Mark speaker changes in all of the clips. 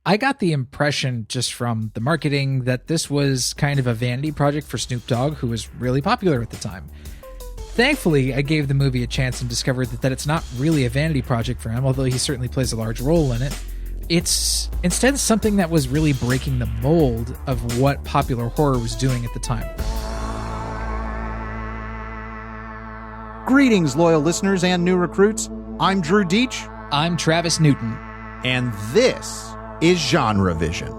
Speaker 1: I got the impression just from the marketing that this was kind of a vanity project for Snoop Dogg, who was really popular at the time. Thankfully, I gave the movie a chance and discovered that it's not really a vanity project for him, although he certainly plays a large role in it. It's instead something that was really breaking the mold of what popular horror was doing at the time.
Speaker 2: Greetings, loyal listeners and new recruits. I'm Drew Deach.
Speaker 1: I'm Travis Newton.
Speaker 2: And this is GenreVision.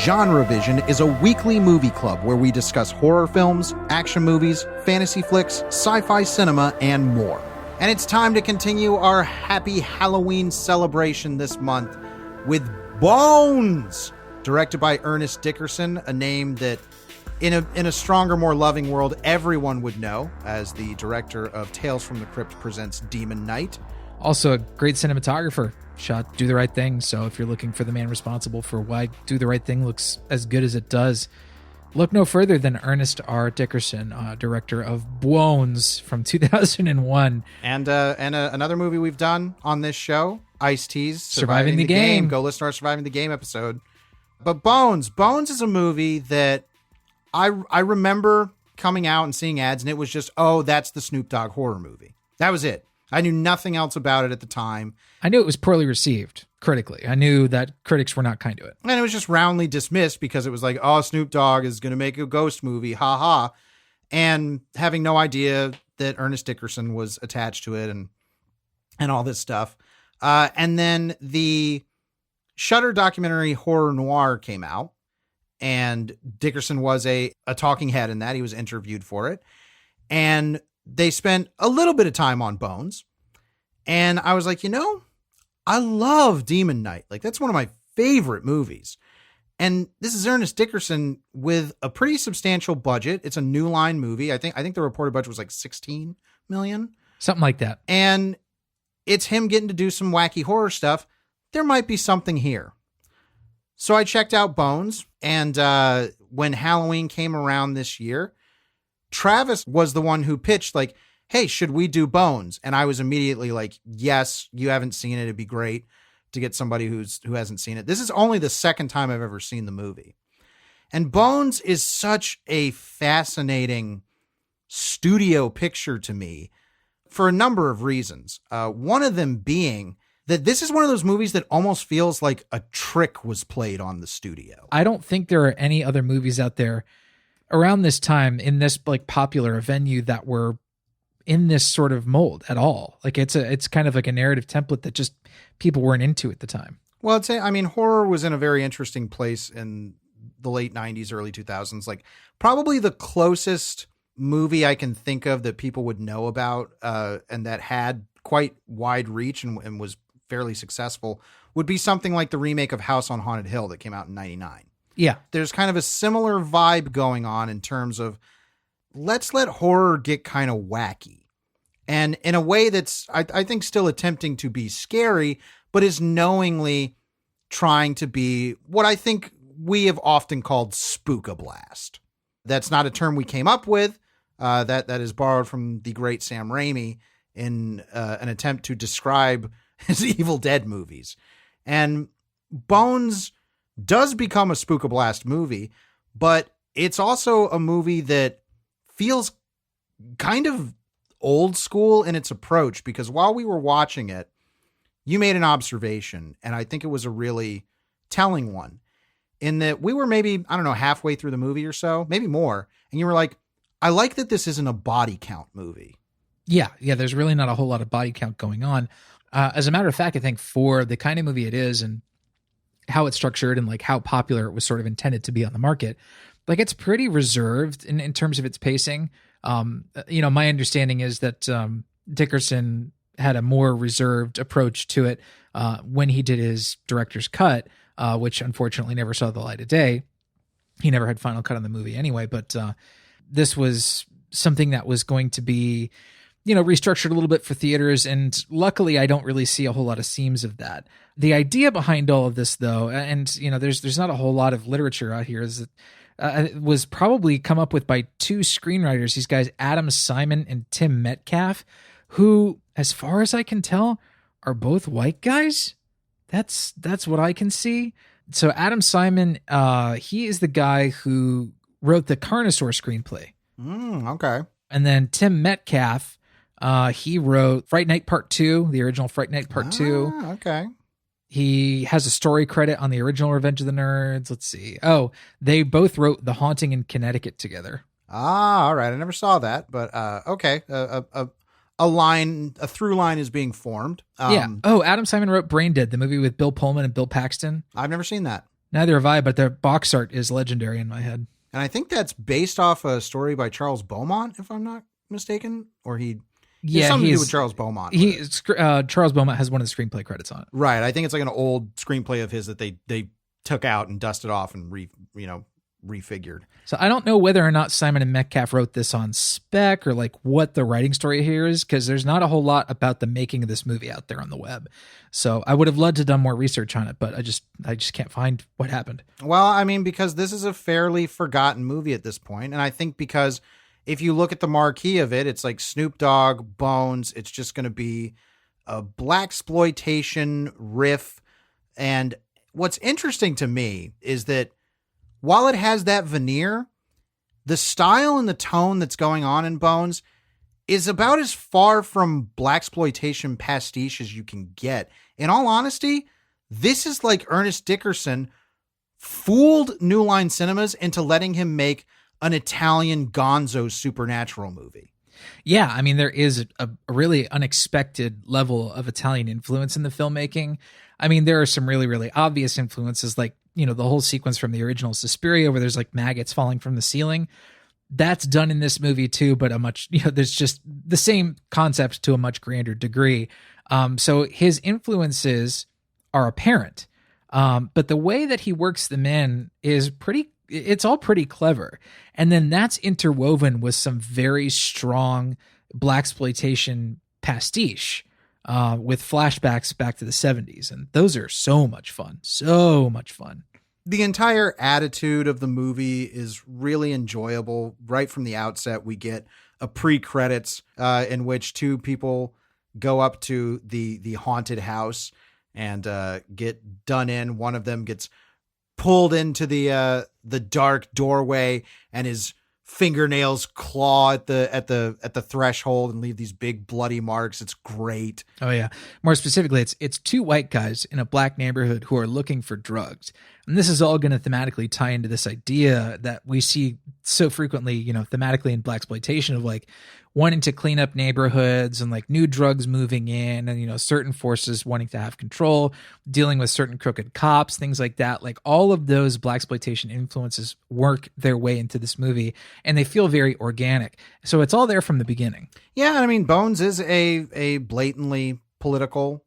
Speaker 2: GenreVision is a weekly movie club where we discuss horror films, action movies, fantasy flicks, sci-fi cinema, and more. And it's time to continue our happy Halloween celebration this month with Bones, directed by Ernest Dickerson, a name that in a stronger, more loving world everyone would know as the director of Tales from the Crypt Presents Demon Knight.
Speaker 1: Also a great cinematographer. Shot Do the Right Thing, so if you're looking for the man responsible for why Do the Right Thing looks as good as it does, look no further than Ernest R. Dickerson, director of Bones from 2001.
Speaker 2: And another movie we've done on this show, Ice-T's
Speaker 1: Surviving the Game.
Speaker 2: Go listen to our Surviving the Game episode. But Bones is a movie that I remember coming out and seeing ads, and it was just, oh, that's the Snoop Dogg horror movie. That was it. I knew nothing else about it at the time. I
Speaker 1: knew it was poorly received critically. I knew that critics were not kind to it.
Speaker 2: And it was just roundly dismissed because it was like, oh, Snoop Dogg is going to make a ghost movie. Ha ha. And having no idea that Ernest Dickerson was attached to it and all this stuff. And then the Shudder documentary Horror Noir came out. And Dickerson was a talking head in that. He was interviewed for it. And they spent a little bit of time on Bones. And I was like, I love Demon Knight. Like, that's one of my favorite movies. And this is Ernest Dickerson with a pretty substantial budget. It's a New Line movie. I think the reported budget was like 16 million.
Speaker 1: Something like that.
Speaker 2: And it's him getting to do some wacky horror stuff. There might be something here. So I checked out Bones, and when Halloween came around this year, Travis was the one who pitched, like, hey, should we do Bones? And I was immediately like, yes, you haven't seen it. It'd be great to get somebody who hasn't seen it. This is only the second time I've ever seen the movie. And Bones is such a fascinating studio picture to me for a number of reasons. One of them being that this is one of those movies that almost feels like a trick was played on the studio.
Speaker 1: I don't think there are any other movies out there around this time in this like popular venue that were in this sort of mold at all. Like it's kind of like a narrative template that just people weren't into at the time.
Speaker 2: Well, horror was in a very interesting place in the late 90s, early 2000s. Like probably the closest movie I can think of that people would know about and that had quite wide reach and was fairly successful would be something like the remake of House on Haunted Hill that came out in 99.
Speaker 1: Yeah.
Speaker 2: There's kind of a similar vibe going on in terms of let's let horror get kind of wacky. And in a way that's, I think, still attempting to be scary, but is knowingly trying to be what I think we have often called spookablast. That's not a term we came up with. That is borrowed from the great Sam Raimi in an attempt to describe his Evil Dead movies. And Bones does become a spookablast movie, but it's also a movie that feels kind of old school in its approach, because while we were watching it, you made an observation, and I think it was a really telling one, in that we were maybe, I don't know, halfway through the movie or so, maybe more, and you were like, I like that this isn't a body count movie.
Speaker 1: Yeah, there's really not a whole lot of body count going on. As a matter of fact, I think for the kind of movie it is and how it's structured and like how popular it was sort of intended to be on the market, like it's pretty reserved in terms of its pacing. My understanding is that Dickerson had a more reserved approach to it when he did his director's cut, which unfortunately never saw the light of day. He never had final cut on the movie anyway, but this was something that was going to be, restructured a little bit for theaters. And luckily I don't really see a whole lot of seams of that. The idea behind all of this though, and there's not a whole lot of literature out here, is that it was probably come up with by two screenwriters, these guys, Adam Simon and Tim Metcalf, who, as far as I can tell, are both white guys. That's what I can see. So Adam Simon, he is the guy who wrote the Carnosaur screenplay.
Speaker 2: Okay.
Speaker 1: And then Tim Metcalf, he wrote Fright Night Part 2, the original Fright Night Part 2.
Speaker 2: Okay.
Speaker 1: He has a story credit on the original Revenge of the Nerds. Let's see. Oh, they both wrote The Haunting in Connecticut together.
Speaker 2: All right. I never saw that, but okay. A through line is being formed.
Speaker 1: Yeah. Oh, Adam Simon wrote Brain Dead, the movie with Bill Pullman and Bill Paxton.
Speaker 2: I've never seen that.
Speaker 1: Neither have I, but their box art is legendary in my head.
Speaker 2: And I think that's based off a story by Charles Beaumont, if I'm not mistaken. Or something to do with Charles Beaumont.
Speaker 1: Charles Beaumont has one of the screenplay credits on it.
Speaker 2: Right. I think it's like an old screenplay of his that they took out and dusted off and refigured.
Speaker 1: So I don't know whether or not Simon and Metcalf wrote this on spec or like what the writing story here is, because there's not a whole lot about the making of this movie out there on the web. So I would have loved to have done more research on it, but I just can't find what happened.
Speaker 2: Well, I mean, because this is a fairly forgotten movie at this point, and I think because if you look at the marquee of it, it's like Snoop Dogg, Bones. It's just going to be a blaxploitation riff. And what's interesting to me is that while it has that veneer, the style and the tone that's going on in Bones is about as far from blaxploitation pastiche as you can get. In all honesty, this is like Ernest Dickerson fooled New Line Cinemas into letting him make an Italian gonzo supernatural movie.
Speaker 1: Yeah, I mean, there is a really unexpected level of Italian influence in the filmmaking. I mean, there are some really, really obvious influences, like, the whole sequence from the original Suspiria where there's like maggots falling from the ceiling. That's done in this movie too, but there's just the same concept to a much grander degree. So his influences are apparent. But the way that he works them in is it's all pretty clever. And then that's interwoven with some very strong blaxploitation pastiche, with flashbacks back to the 70s. And those are so much fun. So much fun.
Speaker 2: The entire attitude of the movie is really enjoyable. Right from the outset, we get a pre-credits in which two people go up to the haunted house and get done in. One of them gets pulled into the dark doorway, and his fingernails claw at the threshold and leave these big bloody marks. It's great.
Speaker 1: Oh yeah. More specifically, it's two white guys in a black neighborhood who are looking for drugs. And this is all going to thematically tie into this idea that we see so frequently, thematically in blaxploitation of like wanting to clean up neighborhoods and like new drugs moving in and, certain forces wanting to have control, dealing with certain crooked cops, things like that. Like all of those blaxploitation influences work their way into this movie and they feel very organic. So it's all there from the beginning.
Speaker 2: Yeah. I mean, Bones is a blatantly political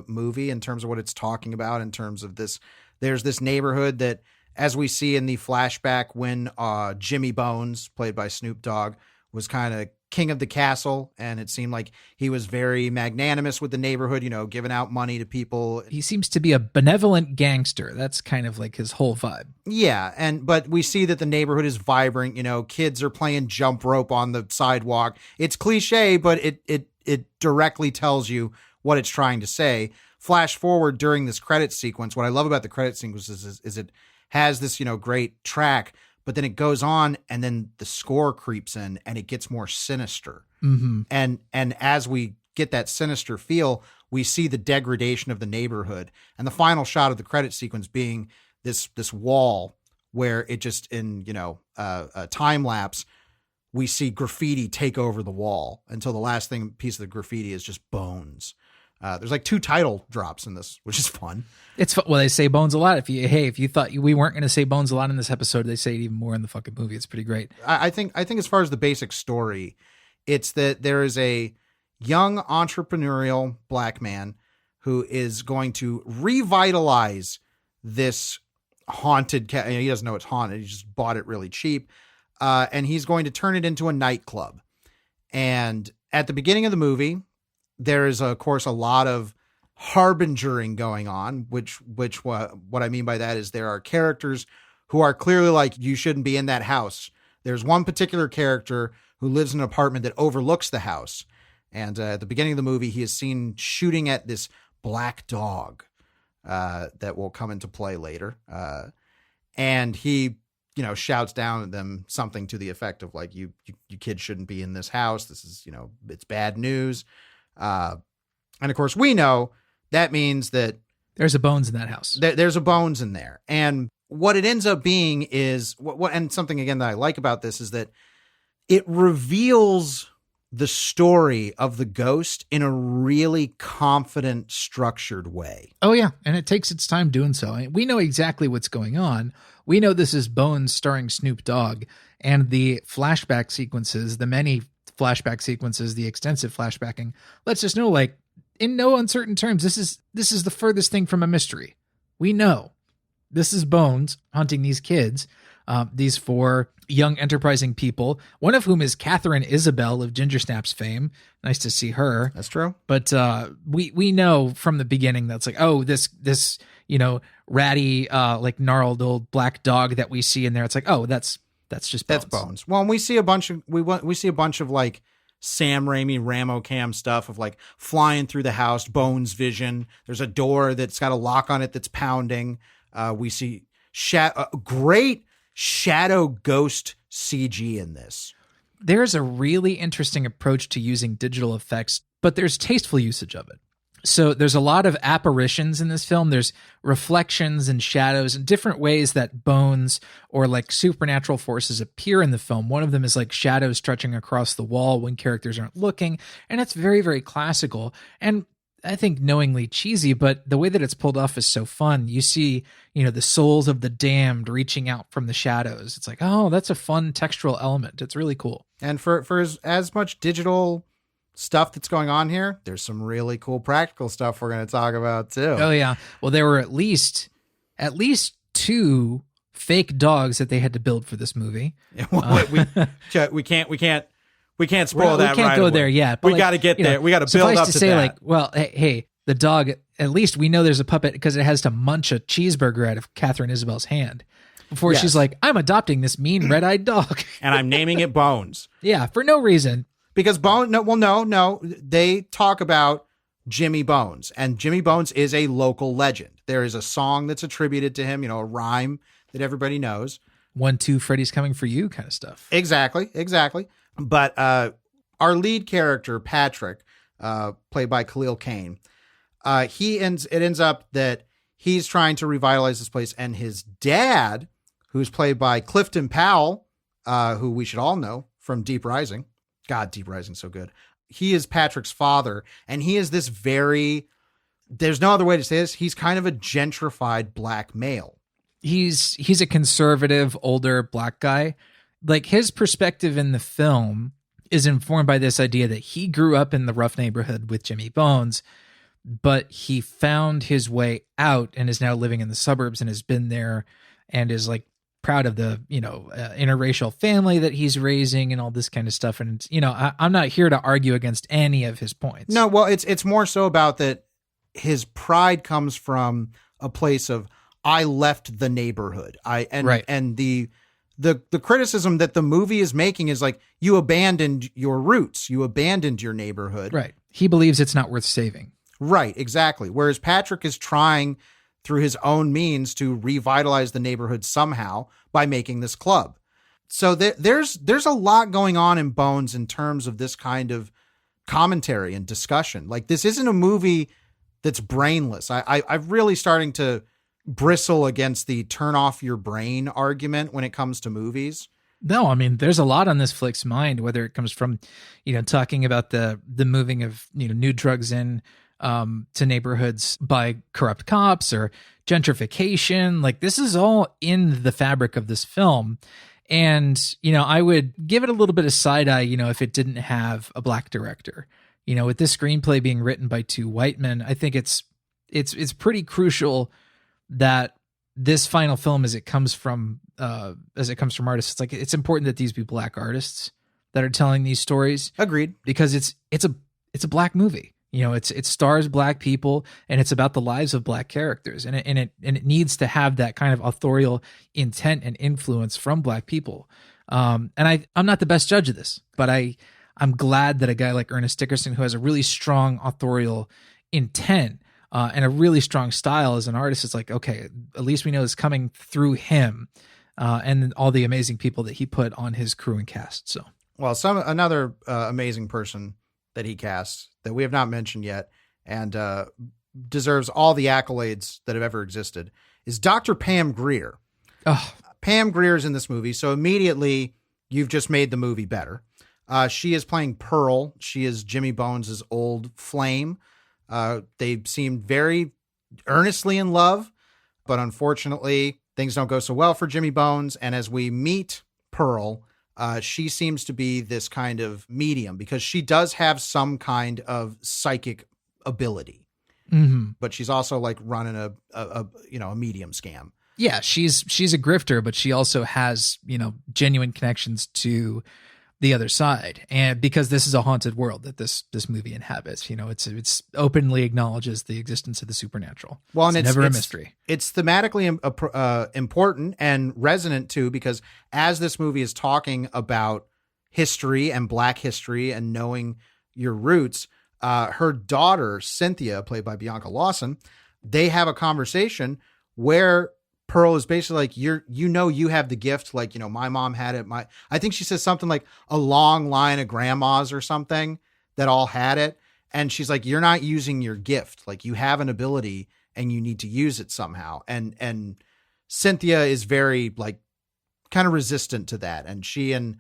Speaker 2: movie in terms of what it's talking about, in terms of this. There's this neighborhood that, as we see in the flashback when Jimmy Bones, played by Snoop Dogg, was kind of king of the castle, and it seemed like he was very magnanimous with the neighborhood, giving out money to people.
Speaker 1: He seems to be a benevolent gangster. That's kind of like his whole vibe.
Speaker 2: Yeah, but we see that the neighborhood is vibrant. Kids are playing jump rope on the sidewalk. It's cliche, but it directly tells you what it's trying to say. Flash forward during this credit sequence. What I love about the credit sequence is it has this, great track, but then it goes on and then the score creeps in and it gets more sinister.
Speaker 1: Mm-hmm.
Speaker 2: And as we get that sinister feel, we see the degradation of the neighborhood, and the final shot of the credit sequence being this wall where it just in, a time lapse, we see graffiti take over the wall until the last piece of the graffiti is just bones. There's like 2 title drops in this, which is fun.
Speaker 1: It's fun. Well, they say bones a lot. If you thought we weren't going to say bones a lot in this episode, they say it even more in the fucking movie. It's pretty great.
Speaker 2: I think as far as the basic story, it's that there is a young entrepreneurial black man who is going to revitalize this haunted he doesn't know it's haunted. He just bought it really cheap. And he's going to turn it into a nightclub. And at the beginning of the movie, there is, of course, a lot of harbingering going on, which what I mean by that is there are characters who are clearly like, you shouldn't be in that house. There's one particular character who lives in an apartment that overlooks the house. And at the beginning of the movie, he is seen shooting at this black dog. that will come into play later. And he, shouts down at them something to the effect of like, you kids shouldn't be in this house. This is, it's bad news. And of course we know that means that
Speaker 1: there's a bones in that house.
Speaker 2: There's a bones in there. And what it ends up being is and something again that I like about this is that it reveals the story of the ghost in a really confident, structured way.
Speaker 1: Oh yeah. And it takes its time doing so. We know exactly what's going on. We know this is Bones starring Snoop Dogg, and the flashback sequences, the many flashback sequences, the extensive flashbacking lets us know, like, in no uncertain terms, this is the furthest thing from a mystery. We know this is Bones hunting these kids, these 4 young enterprising people, one of whom is Catherine Isabel of Ginger Snaps fame. Nice to see her.
Speaker 2: That's true.
Speaker 1: But we know from the beginning that's like, oh, this ratty like gnarled old black dog that we see in there. It's like, oh, that's just Bones.
Speaker 2: That's Bones. Well, and we see a bunch of like Sam Raimi Ramocam stuff of like flying through the house, Bones vision. There's a door that's got a lock on it that's pounding. We see great shadow ghost CG in this.
Speaker 1: There's a really interesting approach to using digital effects, but there's tasteful usage of it. So there's a lot of apparitions in this film. There's reflections and shadows and different ways that bones or like supernatural forces appear in the film. One of them is like shadows stretching across the wall when characters aren't looking. And it's very, very classical. And I think knowingly cheesy, but the way that it's pulled off is so fun. You see, the souls of the damned reaching out from the shadows. It's like, oh, that's a fun textural element. It's really cool.
Speaker 2: And for as much digital stuff that's going on here, there's some really cool practical stuff we're going to talk about too.
Speaker 1: Oh yeah. Well, there were at least 2 fake dogs that they had to build for this movie.
Speaker 2: We can't spoil that.
Speaker 1: We can't go there yet.
Speaker 2: We got to get there. We got to build up to
Speaker 1: say,
Speaker 2: that.
Speaker 1: Like, well, hey, the dog. At least we know there's a puppet because it has to munch a cheeseburger out of Catherine Isabel's hand before she's like, "I'm adopting this mean red-eyed dog,
Speaker 2: and I'm naming it Bones."
Speaker 1: Yeah, for no reason.
Speaker 2: Because no. They talk about Jimmy Bones, and Jimmy Bones is a local legend. There is a song that's attributed to him, a rhyme that everybody knows.
Speaker 1: 1, 2, Freddy's coming for you kind of stuff.
Speaker 2: Exactly. But our lead character, Patrick, played by Khalil Kane, it ends up that he's trying to revitalize this place, and his dad, who's played by Clifton Powell, who we should all know from Deep Rising. God, Deep Rising's so good. He is Patrick's father, and he is this there's no other way to say this, he's kind of a gentrified black male.
Speaker 1: He's a conservative, older black guy. Like, his perspective in the film is informed by this idea that he grew up in the rough neighborhood with Jimmy Bones, but he found his way out and is now living in the suburbs and has been there and is like proud of the, interracial family that he's raising and all this kind of stuff. And, I'm not here to argue against any of his points.
Speaker 2: No, well, it's more so about that his pride comes from a place of, I left the neighborhood. And the criticism that the movie is making is like, you abandoned your roots. You abandoned your neighborhood.
Speaker 1: Right. He believes it's not worth saving.
Speaker 2: Right. Exactly. Whereas Patrick is trying through his own means to revitalize the neighborhood somehow by making this club. So there's a lot going on in Bones in terms of this kind of commentary and discussion. Like, this isn't a movie that's brainless. I'm really starting to bristle against the turn off your brain argument when it comes to movies.
Speaker 1: No, I mean, there's a lot on this flick's mind, whether it comes from, talking about the moving of, new drugs in to neighborhoods by corrupt cops or gentrification. Like, this is all in the fabric of this film. And, I would give it a little bit of side eye, if it didn't have a black director. With this screenplay being written by 2 white men, I think it's pretty crucial that this final film, as it comes from artists, it's like, it's important that these be black artists that are telling these stories.
Speaker 2: Agreed.
Speaker 1: Because it's a black movie. It stars black people, and it's about the lives of black characters, and it needs to have that kind of authorial intent and influence from black people. And I'm not the best judge of this, but I'm glad that a guy like Ernest Dickerson, who has a really strong authorial intent, and a really strong style as an artist. It's like, okay, at least we know it's coming through him, and all the amazing people that he put on his crew and cast. So,
Speaker 2: well, another amazing person that he casts that we have not mentioned yet, and deserves all the accolades that have ever existed, is Dr. Pam Grier.
Speaker 1: Oh,
Speaker 2: Pam Grier's in this movie, so immediately you've just made the movie better. She is playing Pearl. She is Jimmy Bones' old flame. They seem very earnestly in love, but unfortunately things don't go so well for Jimmy Bones. And as we meet Pearl, she seems to be this kind of medium because she does have some kind of psychic ability, but she's also like running a medium scam.
Speaker 1: Yeah, she's a grifter, but she also has, genuine connections to the other side. And because this is a haunted world that this movie inhabits, it's openly acknowledges the existence of the supernatural. Well, and it's never a mystery.
Speaker 2: It's thematically important and resonant too, because as this movie is talking about history and Black history and knowing your roots, her daughter, Cynthia, played by Bianca Lawson, they have a conversation where Pearl is basically like, you have the gift. Like, my mom had it. I think she says something like a long line of grandmas or something that all had it. And she's like, you're not using your gift. Like, you have an ability and you need to use it somehow. And Cynthia is very like kind of resistant to that. And she and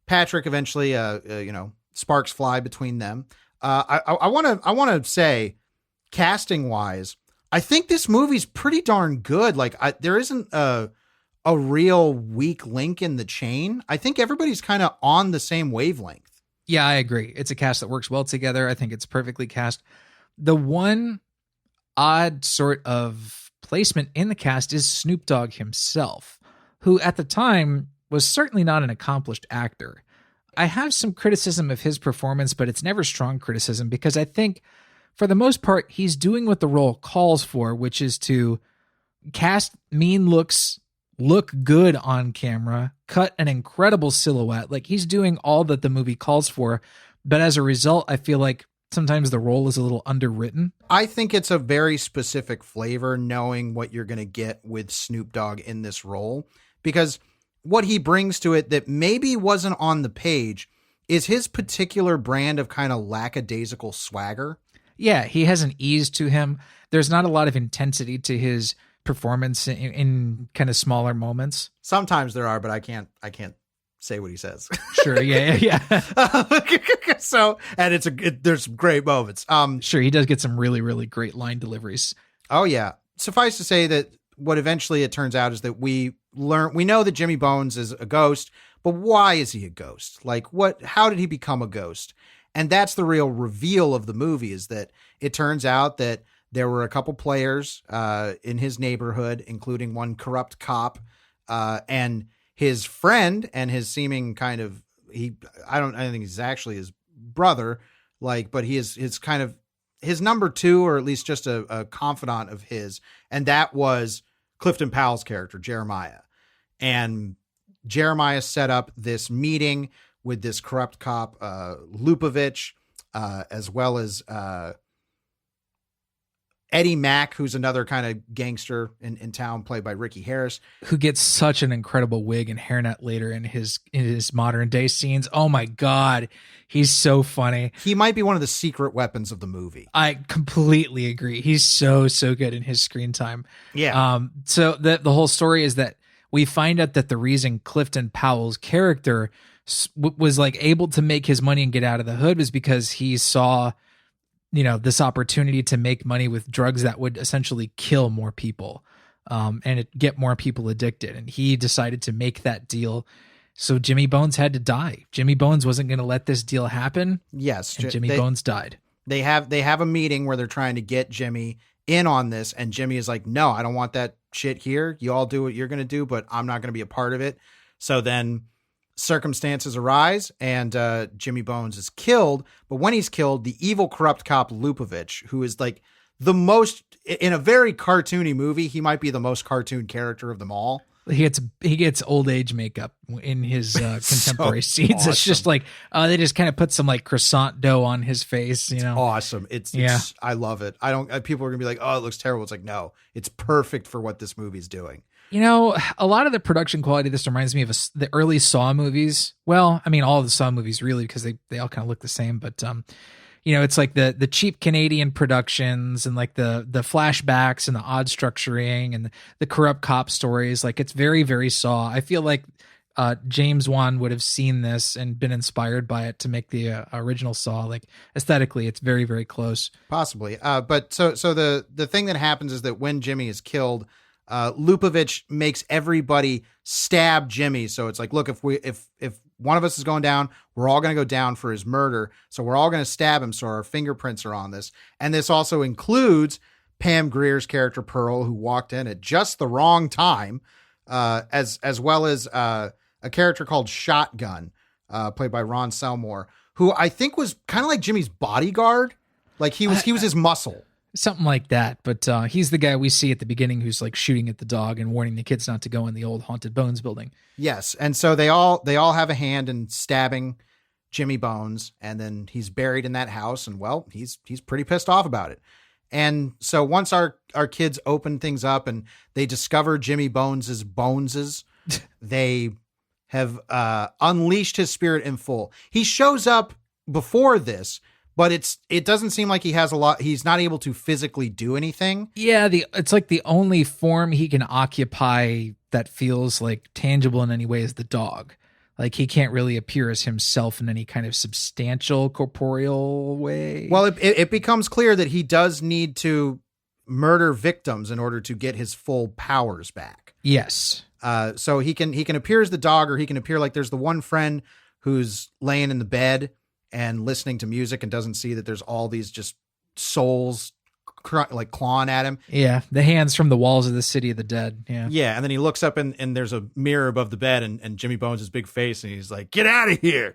Speaker 2: Patrick eventually, sparks fly between them. I want to say, casting wise, I think this movie's pretty darn good. Like, there isn't a real weak link in the chain. I think everybody's kind of on the same wavelength.
Speaker 1: Yeah, I agree. It's a cast that works well together. I think it's perfectly cast. The one odd sort of placement in the cast is Snoop Dogg himself, who at the time was certainly not an accomplished actor. I have some criticism of his performance, but it's never strong criticism because I think for the most part, he's doing what the role calls for, which is to cast mean looks, look good on camera, cut an incredible silhouette. Like, he's doing all that the movie calls for. But as a result, I feel like sometimes the role is a little underwritten.
Speaker 2: I think it's a very specific flavor knowing what you're going to get with Snoop Dogg in this role, because what he brings to it that maybe wasn't on the page is his particular brand of kind of lackadaisical swagger.
Speaker 1: Yeah, he has an ease to him. There's not a lot of intensity to his performance in kind of smaller moments.
Speaker 2: Sometimes there are, but I can't say what he says.
Speaker 1: Sure, yeah.
Speaker 2: So, and there's great moments.
Speaker 1: Sure, he does get some really, really great line deliveries.
Speaker 2: Oh yeah. Suffice to say that what eventually it turns out is that we know that Jimmy Bones is a ghost, but why is he a ghost? Like, how did he become a ghost? And that's the real reveal of the movie, is that it turns out that there were a couple players in his neighborhood, including one corrupt cop, and his friend and his seeming kind of, I don't think he's actually his brother, but he is his kind of his number two, or at least just a confidant of his. And that was Clifton Powell's character, Jeremiah. And Jeremiah set up this meeting with this corrupt cop, Lupovich, as well as Eddie Mack, who's another kind of gangster in town, played by Ricky Harris,
Speaker 1: who gets such an incredible wig and hairnet later in his modern day scenes. Oh my God, he's so funny.
Speaker 2: He might be one of the secret weapons of the movie.
Speaker 1: I completely agree. He's so good in his screen time.
Speaker 2: Yeah.
Speaker 1: So the whole story is that we find out that the reason Clifton Powell's character was like able to make his money and get out of the hood was because he saw, this opportunity to make money with drugs that would essentially kill more people, and get more people addicted. And he decided to make that deal. So Jimmy Bones had to die. Jimmy Bones wasn't going to let this deal happen.
Speaker 2: Yes.
Speaker 1: And Jimmy Bones died.
Speaker 2: They have a meeting where they're trying to get Jimmy in on this. And Jimmy is like, no, I don't want that shit here. You all do what you're going to do, but I'm not going to be a part of it. So then circumstances arise and Jimmy Bones is killed. But when he's killed, the evil corrupt cop Lupovich, who is like the most, in a very cartoony movie, he might be the most cartoon character of them all.
Speaker 1: he gets old age makeup in his contemporary
Speaker 2: So
Speaker 1: scenes.
Speaker 2: awesome.
Speaker 1: It's just like they just kind of put some like croissant dough on his face, you know.
Speaker 2: Awesome. It's I love it. I don't people are gonna be like, oh, it looks terrible. It's like, no, it's perfect for what this movie's doing.
Speaker 1: You know, a lot of the production quality of this reminds me of the early Saw movies. Well, I mean, all of the Saw movies really, because they all kind of look the same. But you know, it's like the cheap Canadian productions and like the flashbacks and the odd structuring and the corrupt cop stories. Like it's very, very Saw. I feel like James Wan would have seen this and been inspired by it to make the original Saw. Like aesthetically, it's very, very close.
Speaker 2: Possibly. But so the thing that happens is that when Jimmy is killed, Lupovich makes everybody stab Jimmy. So it's like, look, if one of us is going down, we're all going to go down for his murder. So we're all going to stab him. So our fingerprints are on this. And this also includes Pam Grier's character Pearl, who walked in at just the wrong time, as well as a character called Shotgun, played by Ron Selmore, who I think was kind of like Jimmy's bodyguard. Like he was his muscle.
Speaker 1: Something like that, but he's the guy we see at the beginning who's like shooting at the dog and warning the kids not to go in the old Haunted Bones building.
Speaker 2: Yes, and so they all have a hand in stabbing Jimmy Bones, and then he's buried in that house, and well, he's pretty pissed off about it. And so once our kids open things up and they discover Jimmy Bones's boneses, they have unleashed his spirit in full. He shows up before this, but it doesn't seem like he has a lot. He's not able to physically do anything.
Speaker 1: Yeah, it's like the only form he can occupy that feels like tangible in any way is the dog. Like he can't really appear as himself in any kind of substantial corporeal way.
Speaker 2: Well, it becomes clear that he does need to murder victims in order to get his full powers back.
Speaker 1: Yes.
Speaker 2: So he can appear as the dog, or he can appear like there's the one friend who's laying in the bed and listening to music and doesn't see that there's all these just souls like clawing at him.
Speaker 1: Yeah, the hands from the walls of the city of the dead. Yeah.
Speaker 2: Yeah, and then he looks up and there's a mirror above the bed and Jimmy Bones' big face, and he's like, get out of here.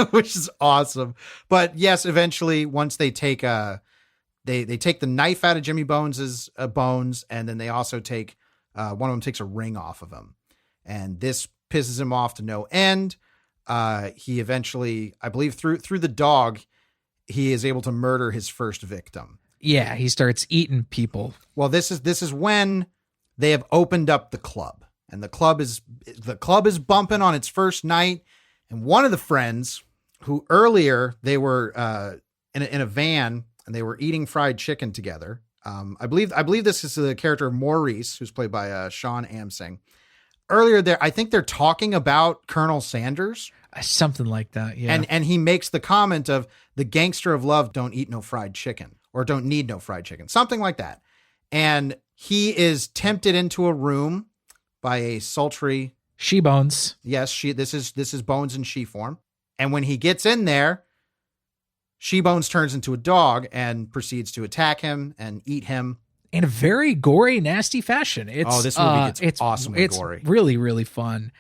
Speaker 2: Which is awesome. But yes, eventually once they take they take the knife out of Jimmy Bones' bones, and then they also take one of them takes a ring off of him. And this pisses him off to no end. He eventually, I believe through the dog, he is able to murder his first victim.
Speaker 1: Yeah, he starts eating people.
Speaker 2: Well, this is when they have opened up the club, and the club is bumping on its first night. And one of the friends who earlier they were in a van and they were eating fried chicken together. I believe this is the character of Maurice, who's played by Sean Amsing. Earlier there, I think they're talking about Colonel Sanders.
Speaker 1: Something like that, yeah.
Speaker 2: And he makes the comment of the gangster of love don't eat no fried chicken, or don't need no fried chicken, something like that. And he is tempted into a room by a sultry
Speaker 1: she-bones.
Speaker 2: Yes, this is Bones in she form. And when he gets in there, She-Bones turns into a dog and proceeds to attack him and eat him.
Speaker 1: In a very gory, nasty fashion.
Speaker 2: This movie gets awesomely gory.
Speaker 1: It's really, really fun.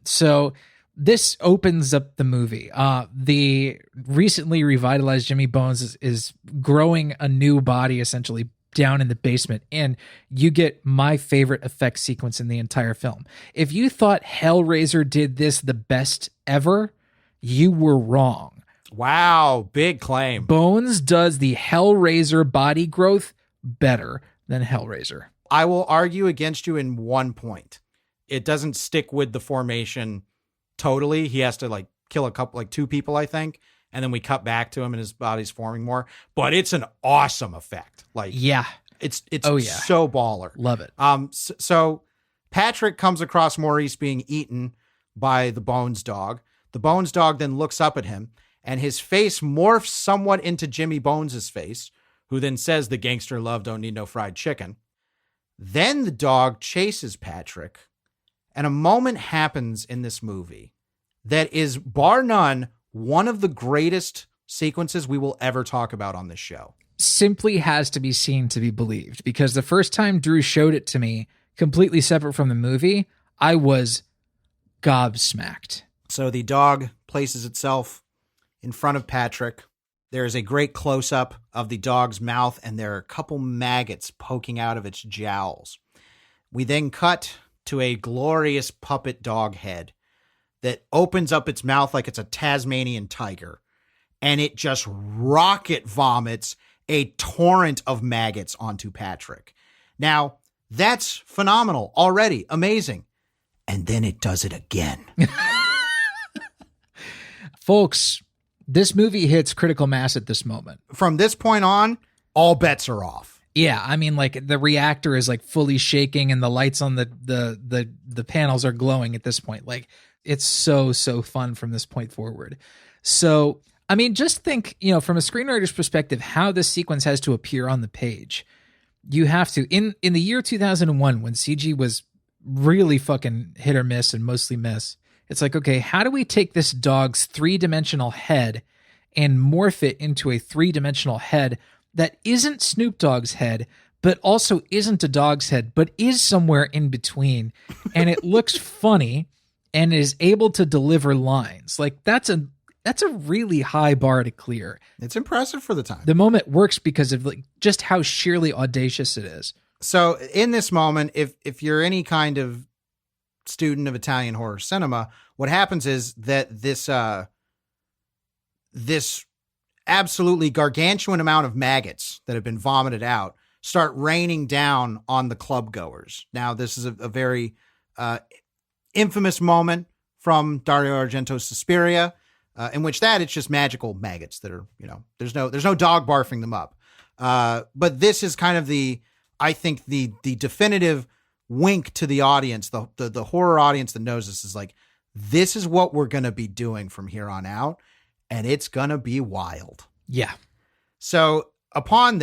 Speaker 1: So this opens up the movie. The recently revitalized Jimmy Bones is growing a new body, essentially, down in the basement. And you get my favorite effect sequence in the entire film. If you thought Hellraiser did this the best ever, you were wrong.
Speaker 2: Wow, big claim.
Speaker 1: Bones does the Hellraiser body growth better than Hellraiser.
Speaker 2: I will argue against you in one point. It doesn't stick with the formation totally. He has to like kill a couple, like two people, I think, and then we cut back to him and his body's forming more. But it's an awesome effect. Like,
Speaker 1: yeah,
Speaker 2: it's so baller.
Speaker 1: Love it.
Speaker 2: So Patrick comes across Maurice being eaten by the Bones dog. The Bones dog then looks up at him, and his face morphs somewhat into Jimmy Bones's face, who then says the gangster love don't need no fried chicken. Then the dog chases Patrick, and a moment happens in this movie that is, bar none, one of the greatest sequences we will ever talk about on this show.
Speaker 1: Simply has to be seen to be believed, because the first time Drew showed it to me, completely separate from the movie, I was gobsmacked.
Speaker 2: So the dog places itself in front of Patrick. There is a great close-up of the dog's mouth, and there are a couple maggots poking out of its jowls. We then cut to a glorious puppet dog head that opens up its mouth like it's a Tasmanian tiger, and it just rocket vomits a torrent of maggots onto Patrick. Now, that's phenomenal already. Amazing. And then it does it again.
Speaker 1: Folks, this movie hits critical mass at this moment.
Speaker 2: From this point on, all bets are off.
Speaker 1: Yeah, I mean, like the reactor is like fully shaking and the lights on the panels are glowing at this point. Like it's so fun from this point forward. So, I mean, just think, from a screenwriter's perspective, how this sequence has to appear on the page. You have to, in the year 2001, when CG was really fucking hit or miss and mostly miss, it's like, okay, how do we take this dog's 3-dimensional head and morph it into a 3-dimensional head that isn't Snoop Dogg's head, but also isn't a dog's head, but is somewhere in between, and it looks funny and is able to deliver lines? Like that's a really high bar to clear.
Speaker 2: It's impressive for the time.
Speaker 1: The moment works because of like just how sheerly audacious it is.
Speaker 2: So in this moment, if you're any kind of student of Italian horror cinema, what happens is that this absolutely gargantuan amount of maggots that have been vomited out start raining down on the club goers. Now, this is a very infamous moment from Dario Argento's Suspiria, in which it's just magical maggots that are, there's no dog barfing them up. But this is kind of I think the definitive wink to the audience, the horror audience that knows this is like, this is what we're going to be doing from here on out. And it's going to be wild.
Speaker 1: Yeah.
Speaker 2: So upon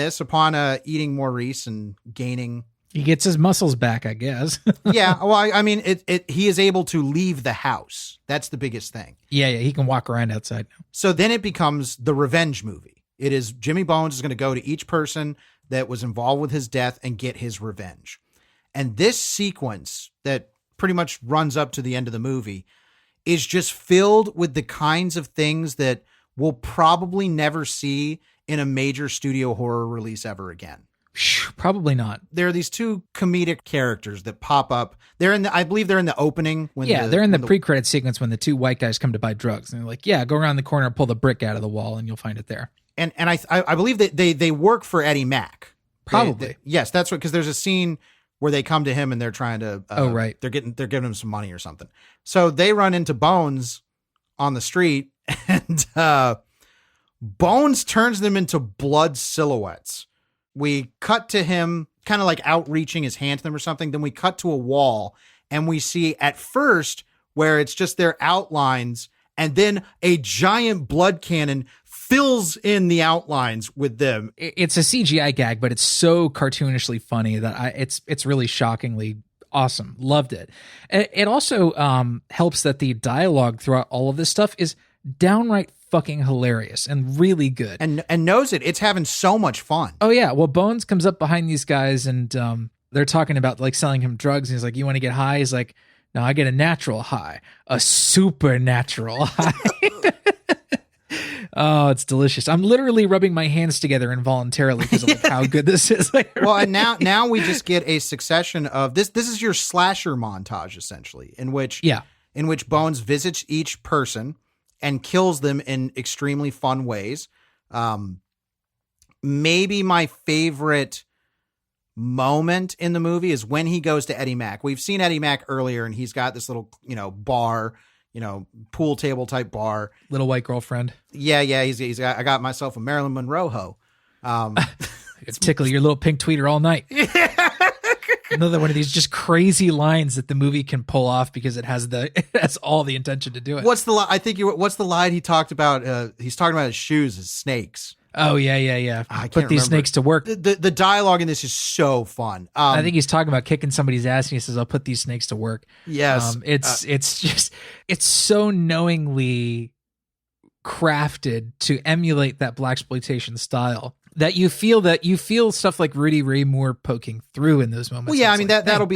Speaker 2: eating Maurice and gaining,
Speaker 1: he gets his muscles back, I guess.
Speaker 2: Yeah. Well, I mean, he is able to leave the house. That's the biggest thing.
Speaker 1: Yeah. He can walk around outside now.
Speaker 2: So then it becomes the revenge movie. It is Jimmy Bones is going to go to each person that was involved with his death and get his revenge. And this sequence that pretty much runs up to the end of the movie is just filled with the kinds of things that we'll probably never see in a major studio horror release ever again.
Speaker 1: Probably not.
Speaker 2: There are these two comedic characters that pop up. I believe they're in the opening.
Speaker 1: They're in the pre-credit sequence when the two white guys come to buy drugs. And they're like, yeah, go around the corner and pull the brick out of the wall and you'll find it there.
Speaker 2: And I believe that they work for Eddie Mack.
Speaker 1: Probably.
Speaker 2: Yes, that's what, because there's a scene where they come to him and they're trying to,
Speaker 1: right.
Speaker 2: They're giving him some money or something. So they run into Bones on the street and Bones turns them into blood silhouettes. We cut to him kind of like outreaching his hand to them or something. Then we cut to a wall and we see at first where it's just their outlines, and then a giant blood cannon fills in the outlines with them.
Speaker 1: It's a CGI gag, but it's so cartoonishly funny that it's really shockingly awesome. Loved it. It also helps that the dialogue throughout all of this stuff is downright fucking hilarious and really good.
Speaker 2: And knows it. It's having so much fun.
Speaker 1: Oh yeah. Well, Bones comes up behind these guys and they're talking about like selling him drugs. And he's like, you want to get high? He's like, no, I get a natural high, a supernatural high. Oh, it's delicious. I'm literally rubbing my hands together involuntarily because of like how good this is.
Speaker 2: Well, and now we just get a succession of this. This is your slasher montage essentially, in which Bones visits each person and kills them in extremely fun ways. Maybe my favorite moment in the movie is when he goes to Eddie Mack. We've seen Eddie Mack earlier, and he's got this little, bar, pool table type bar.
Speaker 1: Little white girlfriend.
Speaker 2: Yeah. He's got, I got myself a Marilyn Monroe hoe.
Speaker 1: It's tickle your little pink tweeter all night. Another one of these just crazy lines that the movie can pull off because it has all the intention to do it.
Speaker 2: What's the line he talked about? He's talking about his shoes as snakes.
Speaker 1: Oh yeah.
Speaker 2: I can't
Speaker 1: put these
Speaker 2: remember.
Speaker 1: Snakes to work.
Speaker 2: The dialogue in this is so fun.
Speaker 1: I think he's talking about kicking somebody's ass, and he says, "I'll put these snakes to work."
Speaker 2: Yes,
Speaker 1: it's so knowingly crafted to emulate that blaxploitation style that you feel stuff like Rudy Ray Moore poking through in those moments.
Speaker 2: Well, yeah, I mean that'll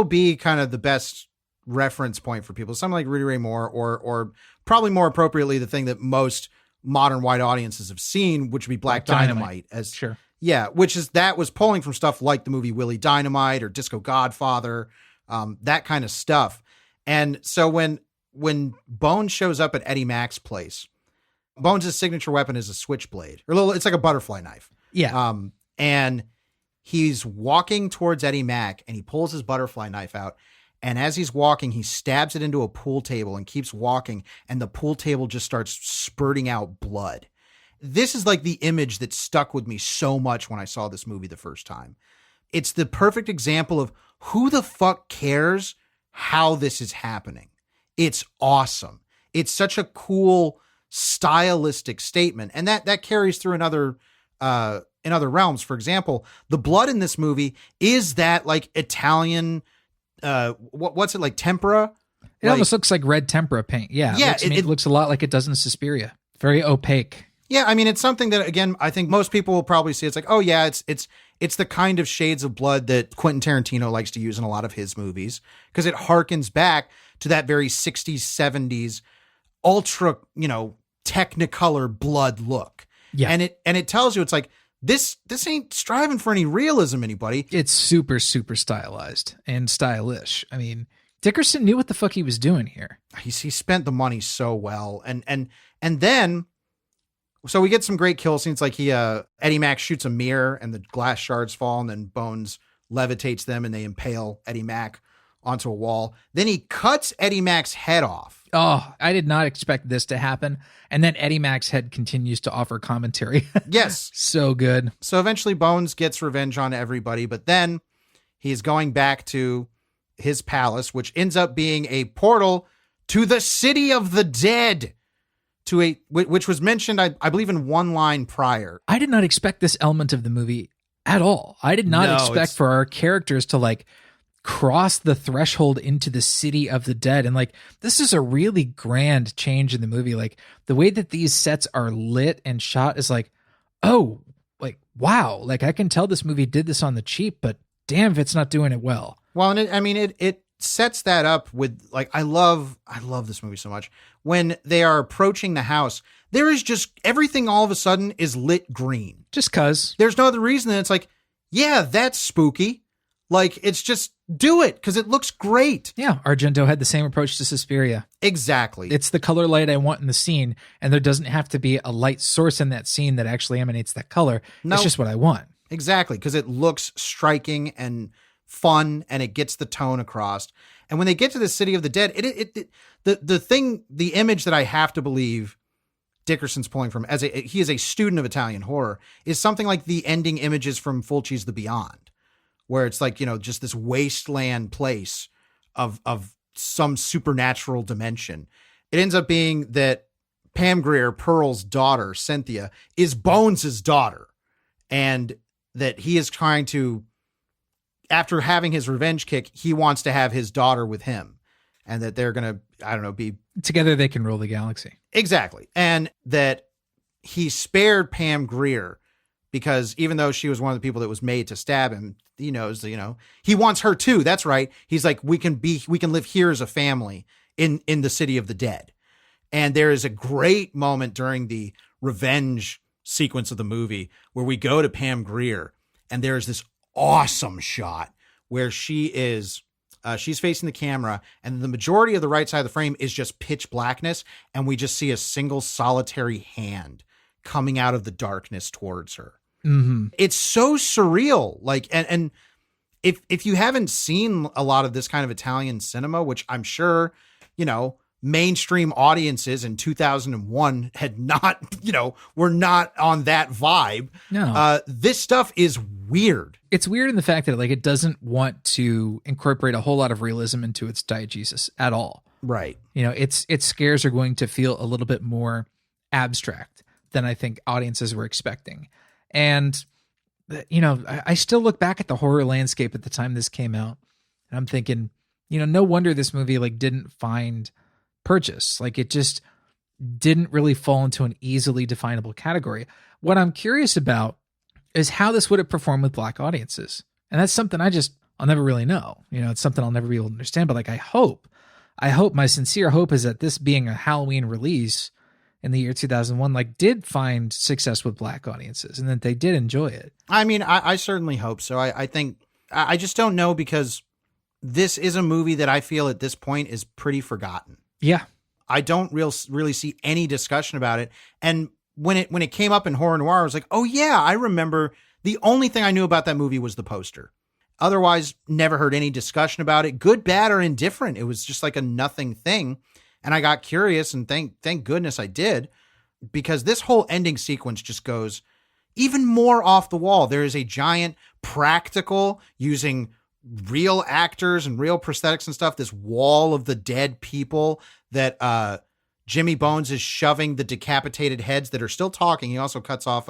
Speaker 2: be kind of the best reference point for people. Something like Rudy Ray Moore, or probably more appropriately, the thing that most modern white audiences have seen, which would be Black Dynamite, as
Speaker 1: sure.
Speaker 2: Yeah, that was pulling from stuff like the movie Willie Dynamite or Disco Godfather, that kind of stuff. And so when Bones shows up at Eddie Mac's place, Bones' signature weapon is a switchblade, it's like a butterfly knife.
Speaker 1: Yeah.
Speaker 2: And he's walking towards Eddie Mac and he pulls his butterfly knife out. And as he's walking, he stabs it into a pool table and keeps walking. And the pool table just starts spurting out blood. This is like the image that stuck with me so much when I saw this movie the first time. It's the perfect example of who the fuck cares how this is happening. It's awesome. It's such a cool stylistic statement. And that carries through in other realms. For example, the blood in this movie is that like Italian, what's it like, tempera?
Speaker 1: It almost looks like red tempera paint. Yeah. It looks a lot like it does in Suspiria. Very opaque.
Speaker 2: Yeah, I mean, it's something that, again, I think most people will probably see. It's like, oh yeah, it's the kind of shades of blood that Quentin Tarantino likes to use in a lot of his movies, because it harkens back to that very 60s, 70s, ultra, Technicolor blood look.
Speaker 1: Yeah.
Speaker 2: And it tells you, it's like, this ain't striving for any realism, anybody. It's
Speaker 1: super, super stylized and stylish. I mean, Dickerson knew what the fuck he was doing here.
Speaker 2: He spent the money so well. And then, so we get some great kill scenes. Like Eddie Mac shoots a mirror and the glass shards fall, and then Bones levitates them and they impale Eddie Mac onto a wall. Then he cuts Eddie Mac's head off.
Speaker 1: Oh, I did not expect this to happen. And then Eddie Mac's head continues to offer commentary.
Speaker 2: Yes.
Speaker 1: So good.
Speaker 2: So eventually Bones gets revenge on everybody, but then he's going back to his palace, which ends up being a portal to the city of the dead, which was mentioned, I believe, in one line prior.
Speaker 1: I did not expect this element of the movie at all. I did not expect for our characters to like cross the threshold into the city of the dead. And like, this is a really grand change in the movie. Like the way that these sets are lit and shot is like, oh, like, wow. Like I can tell this movie did this on the cheap, but damn if it's not doing it well.
Speaker 2: Well, and it sets that up with like, I love this movie so much. When they are approaching the house, there is just everything all of a sudden is lit green.
Speaker 1: Just cause.
Speaker 2: There's no other reason. It's like, yeah, that's spooky. Like, it's just do it because it looks great.
Speaker 1: Yeah. Argento had the same approach to Suspiria.
Speaker 2: Exactly.
Speaker 1: It's the color light I want in the scene. And there doesn't have to be a light source in that scene that actually emanates that color. No, it's just what I want. Exactly.
Speaker 2: Because it looks striking and fun and it gets the tone across. And when they get to the city of the dead, the image that I have to believe Dickerson's pulling from, he is a student of Italian horror, is something like the ending images from Fulci's The Beyond, where it's like, just this wasteland place of some supernatural dimension. It ends up being that Pam Grier, Pearl's daughter, Cynthia, is Bones' daughter, and that he is trying to, after having his revenge kick, he wants to have his daughter with him, and that they're going to, be
Speaker 1: together. They can rule the galaxy.
Speaker 2: Exactly. And that he spared Pam Grier because even though she was one of the people that was made to stab him, he knows, he wants her too. That's right. He's like, we can live here as a family in the city of the dead. And there is a great moment during the revenge sequence of the movie where we go to Pam Grier and there's this awesome shot where she's facing the camera and the majority of the right side of the frame is just pitch blackness. And we just see a single solitary hand coming out of the darkness towards her.
Speaker 1: Mm-hmm.
Speaker 2: It's so surreal. Like, and if you haven't seen a lot of this kind of Italian cinema, which I'm sure, mainstream audiences in 2001 had not, were not on that vibe.
Speaker 1: No.
Speaker 2: This stuff is weird.
Speaker 1: It's weird in the fact that like it doesn't want to incorporate a whole lot of realism into its diegesis at all.
Speaker 2: Right.
Speaker 1: Its scares are going to feel a little bit more abstract than I think audiences were expecting. And I still look back at the horror landscape at the time this came out and I'm thinking, no wonder this movie like didn't find purchase. Like it just didn't really fall into an easily definable category. What I'm curious about is how this would have performed with black audiences. And that's something I'll never really know. It's something I'll never be able to understand, but like I hope my sincere hope is that this being a Halloween release in the year 2001 like did find success with black audiences and that they did enjoy it.
Speaker 2: I mean, I certainly hope so. I think I just don't know, because this is a movie that I feel at this point is pretty forgotten.
Speaker 1: Yeah.
Speaker 2: I don't really see any discussion about it. And when it came up in Horror Noir, I was like, oh yeah, I remember. The only thing I knew about that movie was the poster. Otherwise, never heard any discussion about it, good, bad, or indifferent. It was just like a nothing thing. And I got curious, and thank goodness I did, because this whole ending sequence just goes even more off the wall. There is a giant practical, using real actors and real prosthetics and stuff, this wall of the dead people that Jimmy Bones is shoving the decapitated heads that are still talking. He also cuts off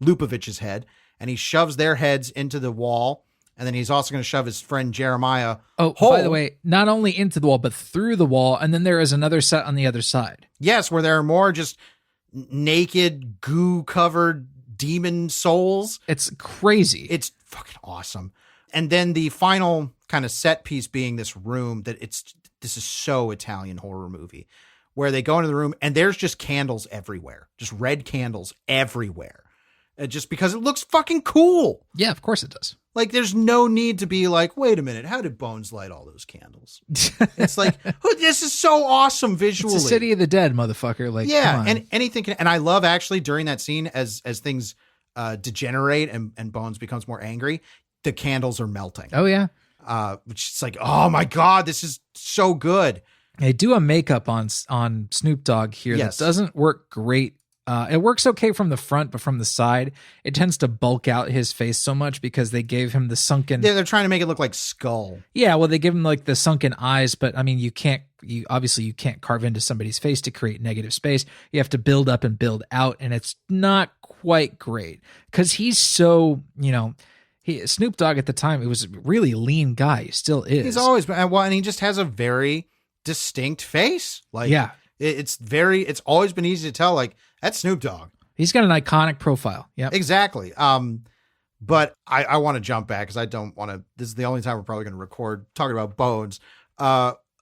Speaker 2: Lupovich's head, and he shoves their heads into the wall. And then he's also going to shove his friend Jeremiah.
Speaker 1: Oh,
Speaker 2: whole.
Speaker 1: By the way, not only into the wall, but through the wall. And then there is another set on the other side.
Speaker 2: Yes, where there are more just naked, goo-covered demon souls.
Speaker 1: It's crazy.
Speaker 2: It's fucking awesome. And then the final kind of set piece being this room this is so Italian horror movie, where they go into the room and there's just candles everywhere, just red candles everywhere. Just because it looks fucking cool.
Speaker 1: Yeah, of course it does.
Speaker 2: Like, there's no need to be like, wait a minute, how did Bones light all those candles? It's like, this is so awesome visually.
Speaker 1: It's a City of the Dead, motherfucker. Like,
Speaker 2: yeah, and anything can, and I love actually during that scene as things degenerate and Bones becomes more angry, the candles are melting.
Speaker 1: Oh yeah.
Speaker 2: Which is like, oh my God, this is so good.
Speaker 1: They do a makeup on Snoop Dogg here
Speaker 2: Yes.
Speaker 1: that doesn't work great. It works okay from the front, but from the side, it tends to bulk out his face so much because they gave him the sunken.
Speaker 2: They're trying to make it look like skull.
Speaker 1: Yeah, well, they give him like the sunken eyes, but I mean, you can't carve into somebody's face to create negative space. You have to build up and build out, and it's not quite great because he's so, Snoop Dogg at the time, it was a really lean guy. He still is.
Speaker 2: He's always been, and he just has a very distinct face. Like,
Speaker 1: yeah,
Speaker 2: it's always been easy to tell, like, that's Snoop Dogg.
Speaker 1: He's got an iconic profile. Yeah,
Speaker 2: exactly. But I want to jump back because I don't want to. This is the only time we're probably going to record talking about Bones.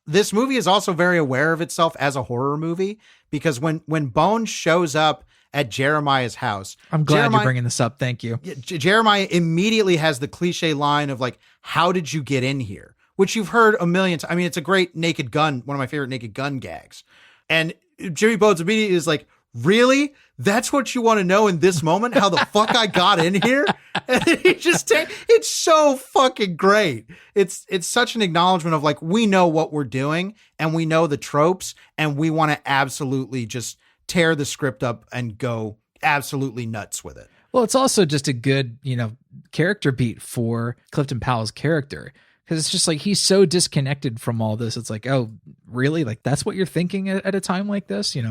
Speaker 2: This movie is also very aware of itself as a horror movie, because when Bones shows up at Jeremiah's house,
Speaker 1: I'm glad you're bringing this up. Thank you.
Speaker 2: Jeremiah immediately has the cliche line of like, "How did you get in here?" Which you've heard a million times. I mean, it's a great Naked Gun, one of my favorite Naked Gun gags. And Jimmy Bones immediately is like, really? That's what you want to know in this moment? How the fuck I got in here? And he just it's so fucking great. It's such an acknowledgement of like, we know what we're doing and we know the tropes and we want to absolutely just tear the script up and go absolutely nuts with it.
Speaker 1: Well, it's also just a good, character beat for Clifton Powell's character. Because it's just like, he's so disconnected from all this. It's like, oh, really? Like, that's what you're thinking at a time like this? It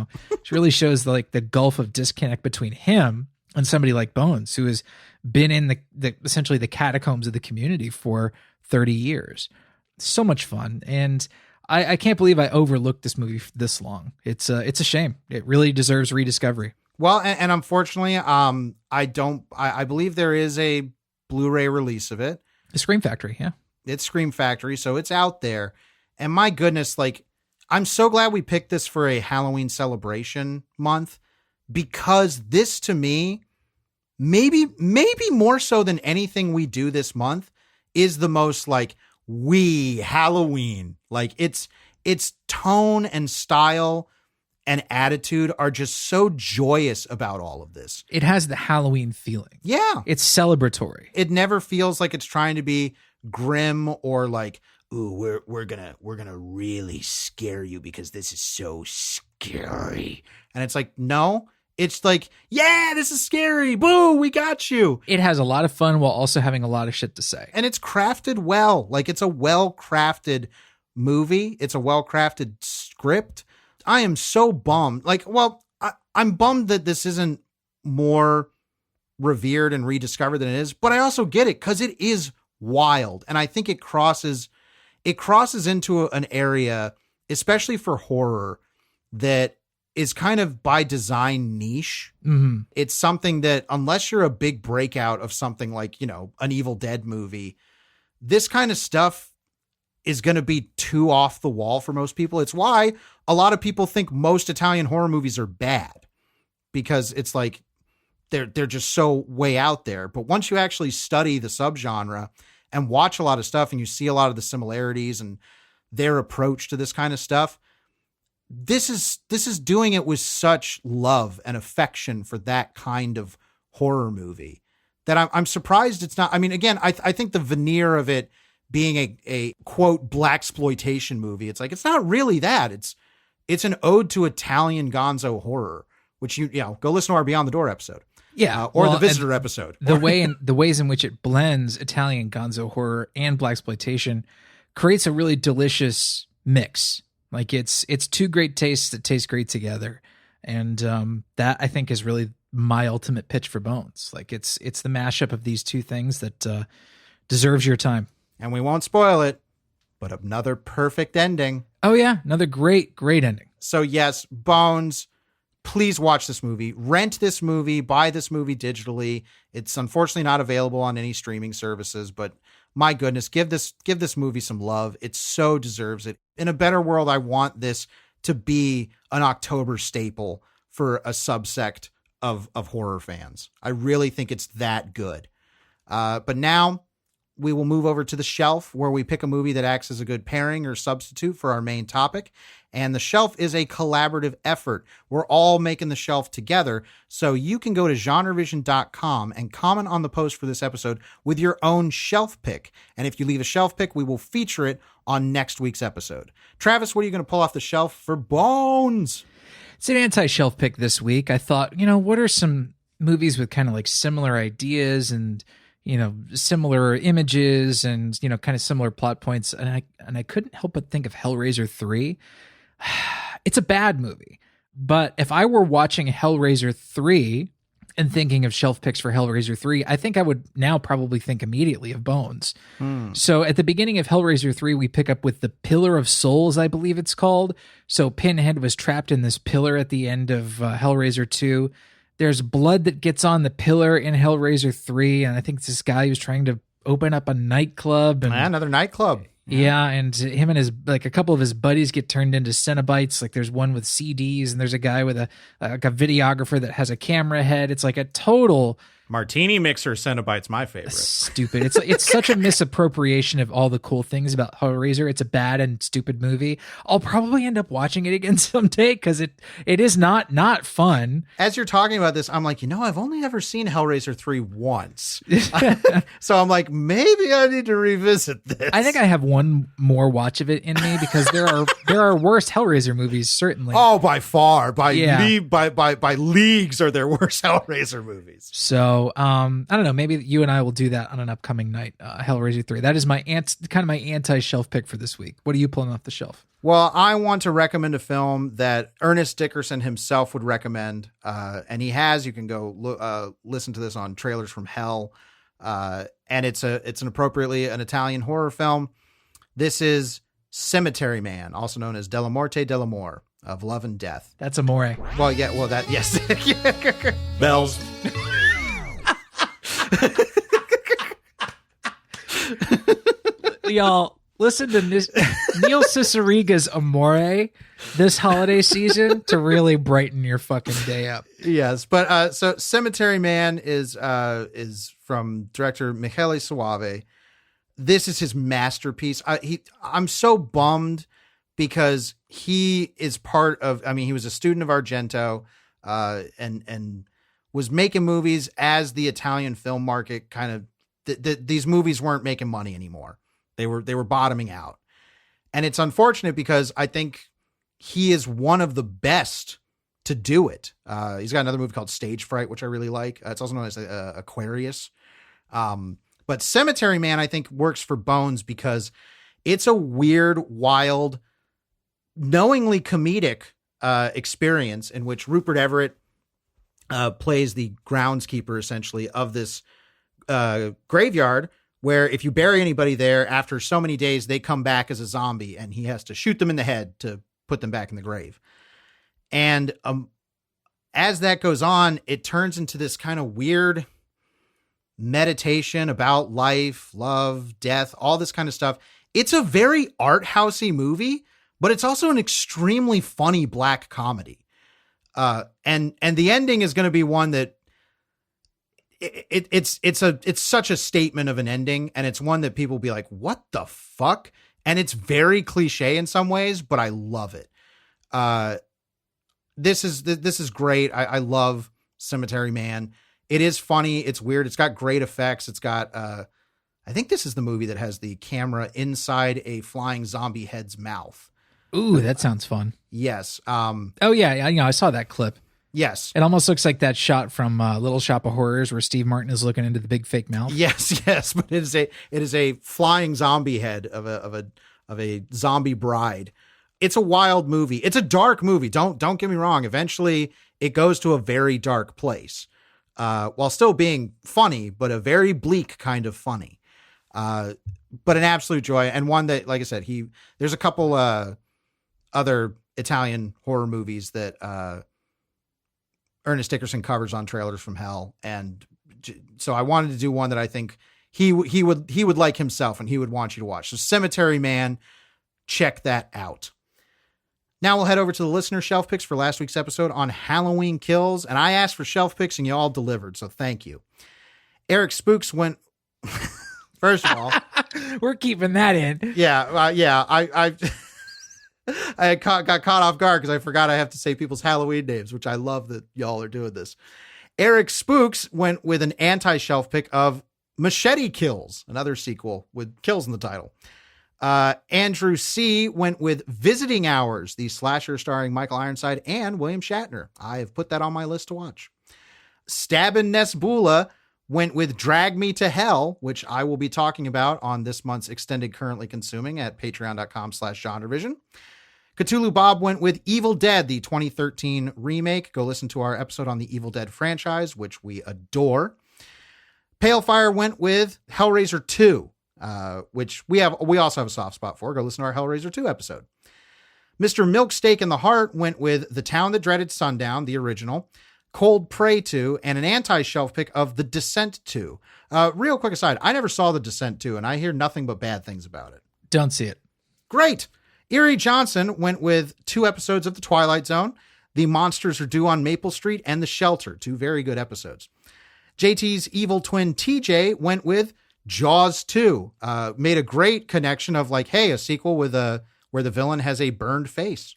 Speaker 1: really shows the gulf of disconnect between him and somebody like Bones, who has been in the essentially the catacombs of the community for 30 years. So much fun. And I can't believe I overlooked this movie for this long. It's a shame. It really deserves rediscovery.
Speaker 2: Well, and unfortunately, I believe there is a Blu-ray release of it.
Speaker 1: The Scream Factory, yeah.
Speaker 2: It's Scream Factory, so it's out there. And my goodness, like, I'm so glad we picked this for a Halloween celebration month, because this, to me, maybe more so than anything we do this month, is the most like Halloween. Like, its tone and style and attitude are just so joyous about all of this.
Speaker 1: It has the Halloween feeling.
Speaker 2: Yeah.
Speaker 1: It's celebratory.
Speaker 2: It never feels like it's trying to be grim or like, ooh, we're gonna really scare you because this is so scary. And it's like, no, it's like, yeah, this is scary. Boo, we got you.
Speaker 1: It has a lot of fun while also having a lot of shit to say.
Speaker 2: And it's crafted well. Like, it's a well-crafted movie. It's a well-crafted script. I am so bummed. Like, well, I'm bummed that this isn't more revered and rediscovered than it is, but I also get it because it is wild. And I think it crosses into an area, especially for horror, that is kind of by design niche.
Speaker 1: Mm-hmm.
Speaker 2: It's something that, unless you're a big breakout of something like, an Evil Dead movie, this kind of stuff is going to be too off the wall for most people. It's why a lot of people think most Italian horror movies are bad because it's like they're just so way out there. But once you actually study the subgenre and watch a lot of stuff and you see a lot of the similarities and their approach to this kind of stuff, this is doing it with such love and affection for that kind of horror movie that I'm surprised it's not. I mean, again, I think the veneer of it being a quote blaxploitation movie, it's like, it's not really that. It's an ode to Italian gonzo horror, which you know, go listen to our Beyond the Door episode.
Speaker 1: Yeah.
Speaker 2: Or the Visitor episode.
Speaker 1: The ways in which it blends Italian gonzo horror and blaxploitation creates a really delicious mix. Like it's two great tastes that taste great together. And that I think is really my ultimate pitch for Bones. Like it's the mashup of these two things that deserves your time.
Speaker 2: And we won't spoil it, but another perfect ending.
Speaker 1: Oh yeah, another great ending.
Speaker 2: So yes, Bones, please watch this movie, rent this movie, buy this movie digitally. It's unfortunately not available on any streaming services, but my goodness, give this movie some love. It so deserves it. In a better world, I want this to be an October staple for a subsect of horror fans. I really think it's that good. But now we will move over to the shelf, where we pick a movie that acts as a good pairing or substitute for our main topic. And the shelf is a collaborative effort. We're all making the shelf together. So you can go to GenreVision.com and comment on the post for this episode with your own shelf pick. And if you leave a shelf pick, we will feature it on next week's episode. Travis, what are you going to pull off the shelf for Bones?
Speaker 1: It's an anti-shelf pick this week. I thought, what are some movies with kind of like similar ideas and similar images and, kind of similar plot points. And I couldn't help but think of Hellraiser 3. It's a bad movie, but if I were watching Hellraiser 3 and thinking of shelf picks for Hellraiser 3, I think I would now probably think immediately of Bones. So at the beginning of Hellraiser 3, we pick up with the Pillar of Souls, I believe it's called. So Pinhead was trapped in this pillar at the end of Hellraiser 2. There's blood that gets on the pillar in Hellraiser 3, and I think it's this guy who's trying to open up a nightclub. And
Speaker 2: another nightclub.
Speaker 1: Yeah, and him and a couple of his buddies get turned into Cenobites. Like there's one with CDs, and there's a guy with a videographer that has a camera head. It's like a total
Speaker 2: Martini mixer Cenobite's my favorite.
Speaker 1: Stupid. It's such a misappropriation of all the cool things about Hellraiser. It's a bad and stupid movie. I'll probably end up watching it again someday because it is not fun.
Speaker 2: As you're talking about this, I'm like, I've only ever seen Hellraiser 3 once. So I'm like, maybe I need to revisit this.
Speaker 1: I think I have one more watch of it in me because there are worse Hellraiser movies, certainly.
Speaker 2: Oh, by far. By leagues are there worse Hellraiser movies.
Speaker 1: So I don't know. Maybe you and I will do that on an upcoming night. Hellraiser 3. That is my anti-shelf pick for this week. What are you pulling off the shelf?
Speaker 2: Well, I want to recommend a film that Ernest Dickerson himself would recommend, and he has. You can go listen to this on Trailers from Hell, and it's an appropriately an Italian horror film. This is Cemetery Man, also known as Della Morte dell'Amore, of Love and Death.
Speaker 1: That's Amore.
Speaker 2: Well, yeah. Well, that yes. Bells.
Speaker 1: Y'all listen to Neil Cicierega's Amore this holiday season to really brighten your fucking day up.
Speaker 2: Yes, but so Cemetery Man is from director Michele Soave. This is his masterpiece. I'm so bummed because he is part of. I mean, he was a student of Argento, and was making movies as the Italian film market kind of these movies weren't making money anymore. They were bottoming out. And it's unfortunate because I think he is one of the best to do it. He's got another movie called Stage Fright, which I really like. It's also known as Aquarius. But Cemetery Man, I think, works for Bones because it's a weird, wild, knowingly comedic experience in which Rupert Everett plays the groundskeeper, essentially, of this graveyard, where if you bury anybody there after so many days, they come back as a zombie and he has to shoot them in the head to put them back in the grave. And as that goes on, it turns into this kind of weird meditation about life, love, death, all this kind of stuff. It's a very art housey movie, but it's also an extremely funny black comedy. And the ending is going to be one that it's such a statement of an ending, and it's one that people will be like, what the fuck? And it's very cliche in some ways, but I love it. This is great. I love Cemetery Man. It is funny. It's weird. It's got great effects. It's got, I think this is the movie that has the camera inside a flying zombie head's mouth.
Speaker 1: Ooh, that sounds fun.
Speaker 2: Yes.
Speaker 1: Oh yeah. I saw that clip.
Speaker 2: Yes.
Speaker 1: It almost looks like that shot from Little Shop of Horrors where Steve Martin is looking into the big fake mouth.
Speaker 2: Yes. But it is a flying zombie head of a zombie bride. It's a wild movie. It's a dark movie. Don't get me wrong. Eventually it goes to a very dark place, while still being funny, but a very bleak kind of funny. But an absolute joy, and one that, like I said, there's a couple other Italian horror movies that Ernest Dickerson covers on Trailers from Hell, and so I wanted to do one that I think he would like himself, and he would want you to watch. So Cemetery Man, check that out. Now we'll head over to the listener shelf picks for last week's episode on Halloween Kills, and I asked for shelf picks and you all delivered, so thank you. Eric Spooks went. First of all,
Speaker 1: we're keeping that in.
Speaker 2: Yeah. I got caught off guard because I forgot I have to say people's Halloween names, which I love that y'all are doing this. Eric Spooks went with an anti-shelf pick of Machete Kills, another sequel with kills in the title. Andrew C. went with Visiting Hours, the slasher starring Michael Ironside and William Shatner. I have put that on my list to watch. Stabbin' Nesbula went with Drag Me to Hell, which I will be talking about on this month's Extended Currently Consuming at patreon.com/GenreVision. Cthulhu Bob went with Evil Dead, the 2013 remake. Go listen to our episode on the Evil Dead franchise, which we adore. Palefire went with Hellraiser 2, which we also have a soft spot for. Go listen to our Hellraiser 2 episode. Mr. Milksteak in the Heart went with The Town That Dreaded Sundown, the original, Cold Prey 2, and an anti-shelf pick of The Descent 2. Real quick aside, I never saw The Descent 2, and I hear nothing but bad things about it.
Speaker 1: Don't see it.
Speaker 2: Great. Erie Johnson went with 2 episodes of The Twilight Zone, The Monsters Are Due on Maple Street, and The Shelter, 2 very good episodes. JT's evil twin TJ went with Jaws 2. Made a great connection of like, hey, a sequel with where the villain has a burned face.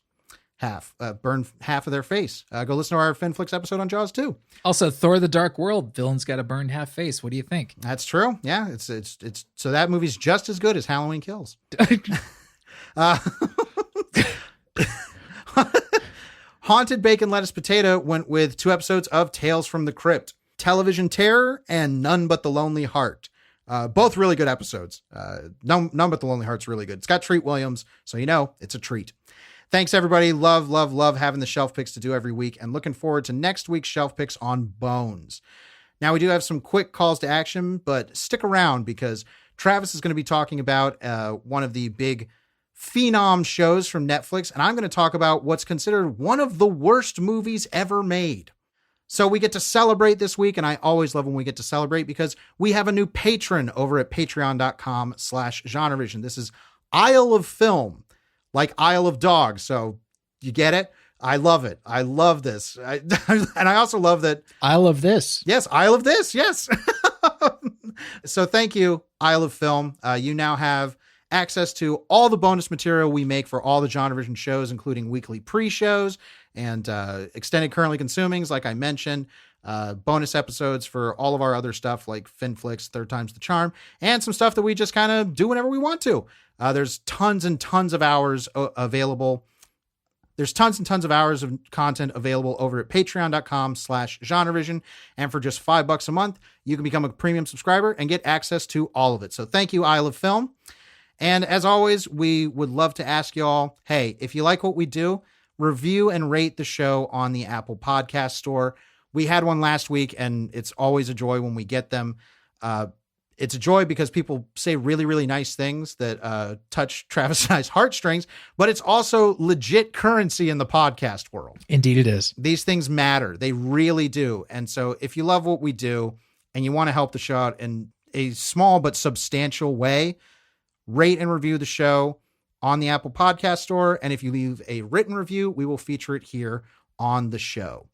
Speaker 2: Burn half of their face. Go listen to our FinFlix episode on Jaws 2.
Speaker 1: Also, Thor: The Dark World, villain's got a burned half face. What do you think?
Speaker 2: That's true. Yeah, it's so that movie's just as good as Halloween Kills. Haunted Bacon Lettuce Potato went with 2 episodes of Tales from the Crypt, Television Terror, and None But the Lonely Heart. Both really good episodes. None But the Lonely Heart's really good. It's got Treat Williams, so it's a treat. Thanks, everybody. Love having the shelf picks to do every week, and looking forward to next week's shelf picks on Bones. Now, we do have some quick calls to action, but stick around because Travis is going to be talking about one of the big phenom shows from Netflix, and I'm going to talk about what's considered one of the worst movies ever made. So we get to celebrate this week, and I always love when we get to celebrate because we have a new patron over at patreon.com/GenreVision. This is Isle of Film, like Isle of Dogs. So you get it? I love it. I love this. And I also love that.
Speaker 1: Isle of this.
Speaker 2: Yes, Isle of this. Yes. So thank you, Isle of Film. You now have access to all the bonus material we make for all the GenreVision shows, including weekly pre-shows and extended currently consumings, like I mentioned, bonus episodes for all of our other stuff like FinFlix, Third Time's the Charm, and some stuff that we just kind of do whenever we want to. There's tons and tons of hours available. There's tons and tons of hours of content available over at patreon.com/GenreVision. And for just $5 a month, you can become a premium subscriber and get access to all of it. So thank you, Isle of Film. And as always, we would love to ask y'all, hey, if you like what we do, review and rate the show on the Apple Podcast Store. We had one last week, and it's always a joy when we get them. It's a joy because people say really, really nice things that touch Travis and I's heartstrings, but it's also legit currency in the podcast world.
Speaker 1: Indeed it is.
Speaker 2: These things matter. They really do. And so if you love what we do and you want to help the show out in a small but substantial way, rate and review the show. on the Apple Podcast Store. And if you leave a written review, we will feature it here on the show.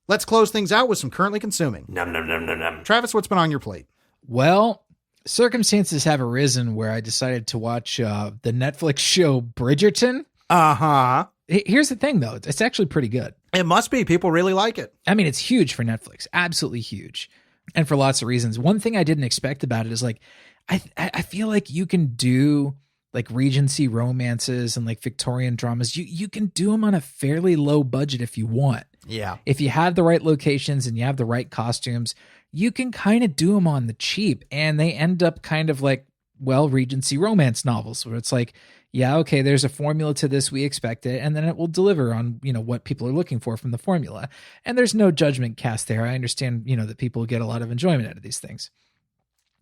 Speaker 2: Let's close things out with some currently consuming. Nom, nom, nom, nom, nom. Travis, what's been on your plate?
Speaker 1: Well, circumstances have arisen where I decided to watch the Netflix show Bridgerton.
Speaker 2: Uh-huh.
Speaker 1: Here's the thing, though. It's actually pretty good.
Speaker 2: It must be. People really like it.
Speaker 1: I mean, it's huge for Netflix. Absolutely huge. And for lots of reasons. One thing I didn't expect about it is like, I feel like you can do like Regency romances and like Victorian dramas. You can do them on a fairly low budget if you want.
Speaker 2: Yeah.
Speaker 1: If you have the right locations and you have the right costumes, you can kind of do them on the cheap, and they end up kind of like, well, Regency romance novels where it's like, yeah, okay, there's a formula to this, we expect it, and then it will deliver on, what people are looking for from the formula. And there's no judgment cast there. I understand, that people get a lot of enjoyment out of these things.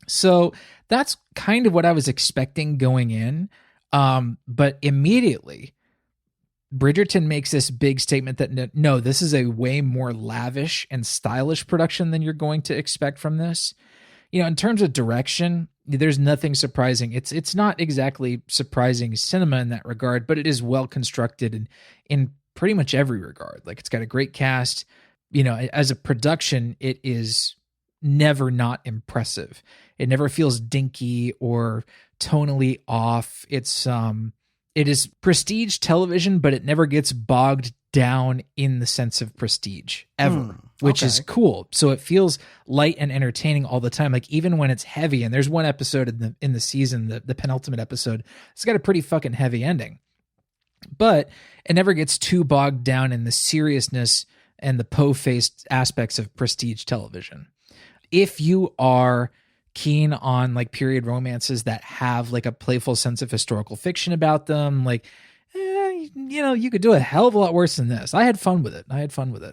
Speaker 1: So that's kind of what I was expecting going in. But immediately, Bridgerton makes this big statement that no, this is a way more lavish and stylish production than you're going to expect from this. In terms of direction, there's nothing surprising. It's not exactly surprising cinema in that regard, but it is well constructed in pretty much every regard. Like, it's got a great cast. As a production, it is never not impressive. It never feels dinky or tonally off. It is prestige television, but it never gets bogged down in the sense of prestige ever, which is cool. So it feels light and entertaining all the time. Like, even when it's heavy, and there's one episode in the season, the penultimate episode, it's got a pretty fucking heavy ending, but it never gets too bogged down in the seriousness and the po-faced aspects of prestige television. If you are keen on like period romances that have like a playful sense of historical fiction about them, like, you could do a hell of a lot worse than this. I had fun with it.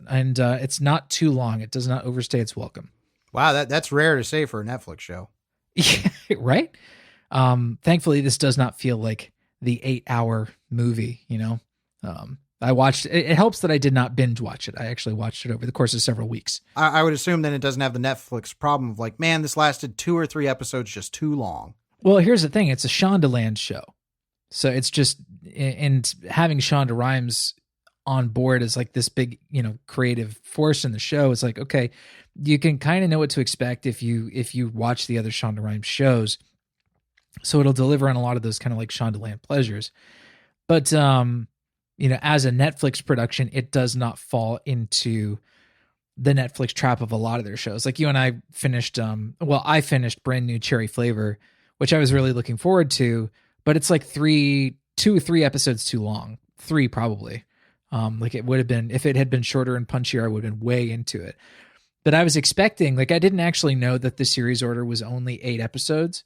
Speaker 1: And it's not too long. It does not overstay its welcome.
Speaker 2: Wow, that's rare to say for a Netflix show.
Speaker 1: Yeah, right? Thankfully, this does not feel like the 8-hour movie, I watched it. It helps that I did not binge watch it. I actually watched it over the course of several weeks.
Speaker 2: I would assume then it doesn't have the Netflix problem of like, man, this lasted 2 or 3 episodes just too long.
Speaker 1: Well, here's the thing. It's a Shondaland show. So it's just, and having Shonda Rhimes on board as like this big, creative force in the show, it's like, okay, you can kind of know what to expect if you watch the other Shonda Rhimes shows. So it'll deliver on a lot of those kind of like Shondaland pleasures. But, as a Netflix production, it does not fall into the Netflix trap of a lot of their shows. Like, you and I finished, I finished Brand New Cherry Flavor, which I was really looking forward to, but it's like 2 or 3 episodes too long. 3 probably. Like, it would have been, if it had been shorter and punchier, I would have been way into it. But I was expecting, like, I didn't actually know that the series order was only 8 episodes.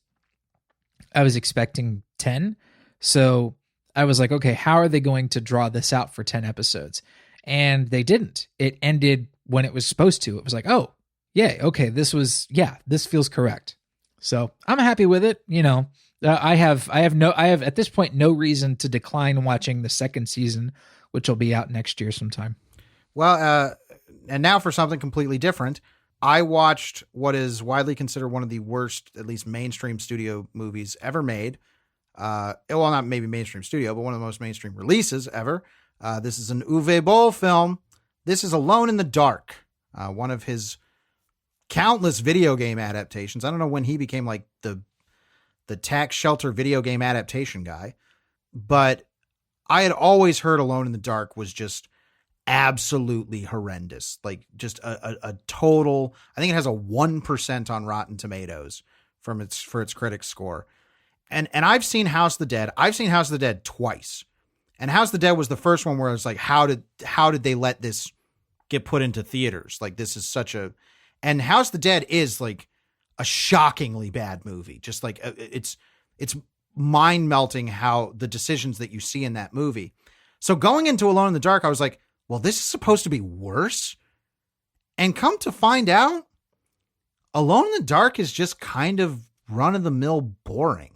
Speaker 1: I was expecting 10. So I was like, okay, how are they going to draw this out for 10 episodes? And they didn't. It ended when it was supposed to. It was like, oh, yeah, okay, this feels correct. So I'm happy with it. I have at this point no reason to decline watching the second season, which will be out next year sometime.
Speaker 2: Well, and now for something completely different. I watched what is widely considered one of the worst, at least mainstream studio movies ever made. Well, not maybe mainstream studio, but one of the most mainstream releases ever. This is an Uwe Boll film. This is Alone in the Dark, one of his countless video game adaptations. I don't know when he became like the tax shelter video game adaptation guy, but I had always heard Alone in the Dark was just absolutely horrendous. Like, just a total, I think it has a 1% on Rotten Tomatoes for its critics score. And I've seen House of the Dead. I've seen House of the Dead twice. And House of the Dead was the first one where I was like, how did they let this get put into theaters? Like, this is and House of the Dead is like a shockingly bad movie. Just like, it's mind melting how the decisions that you see in that movie. So going into Alone in the Dark, I was like, well, this is supposed to be worse. And come to find out, Alone in the Dark is just kind of run of the mill boring.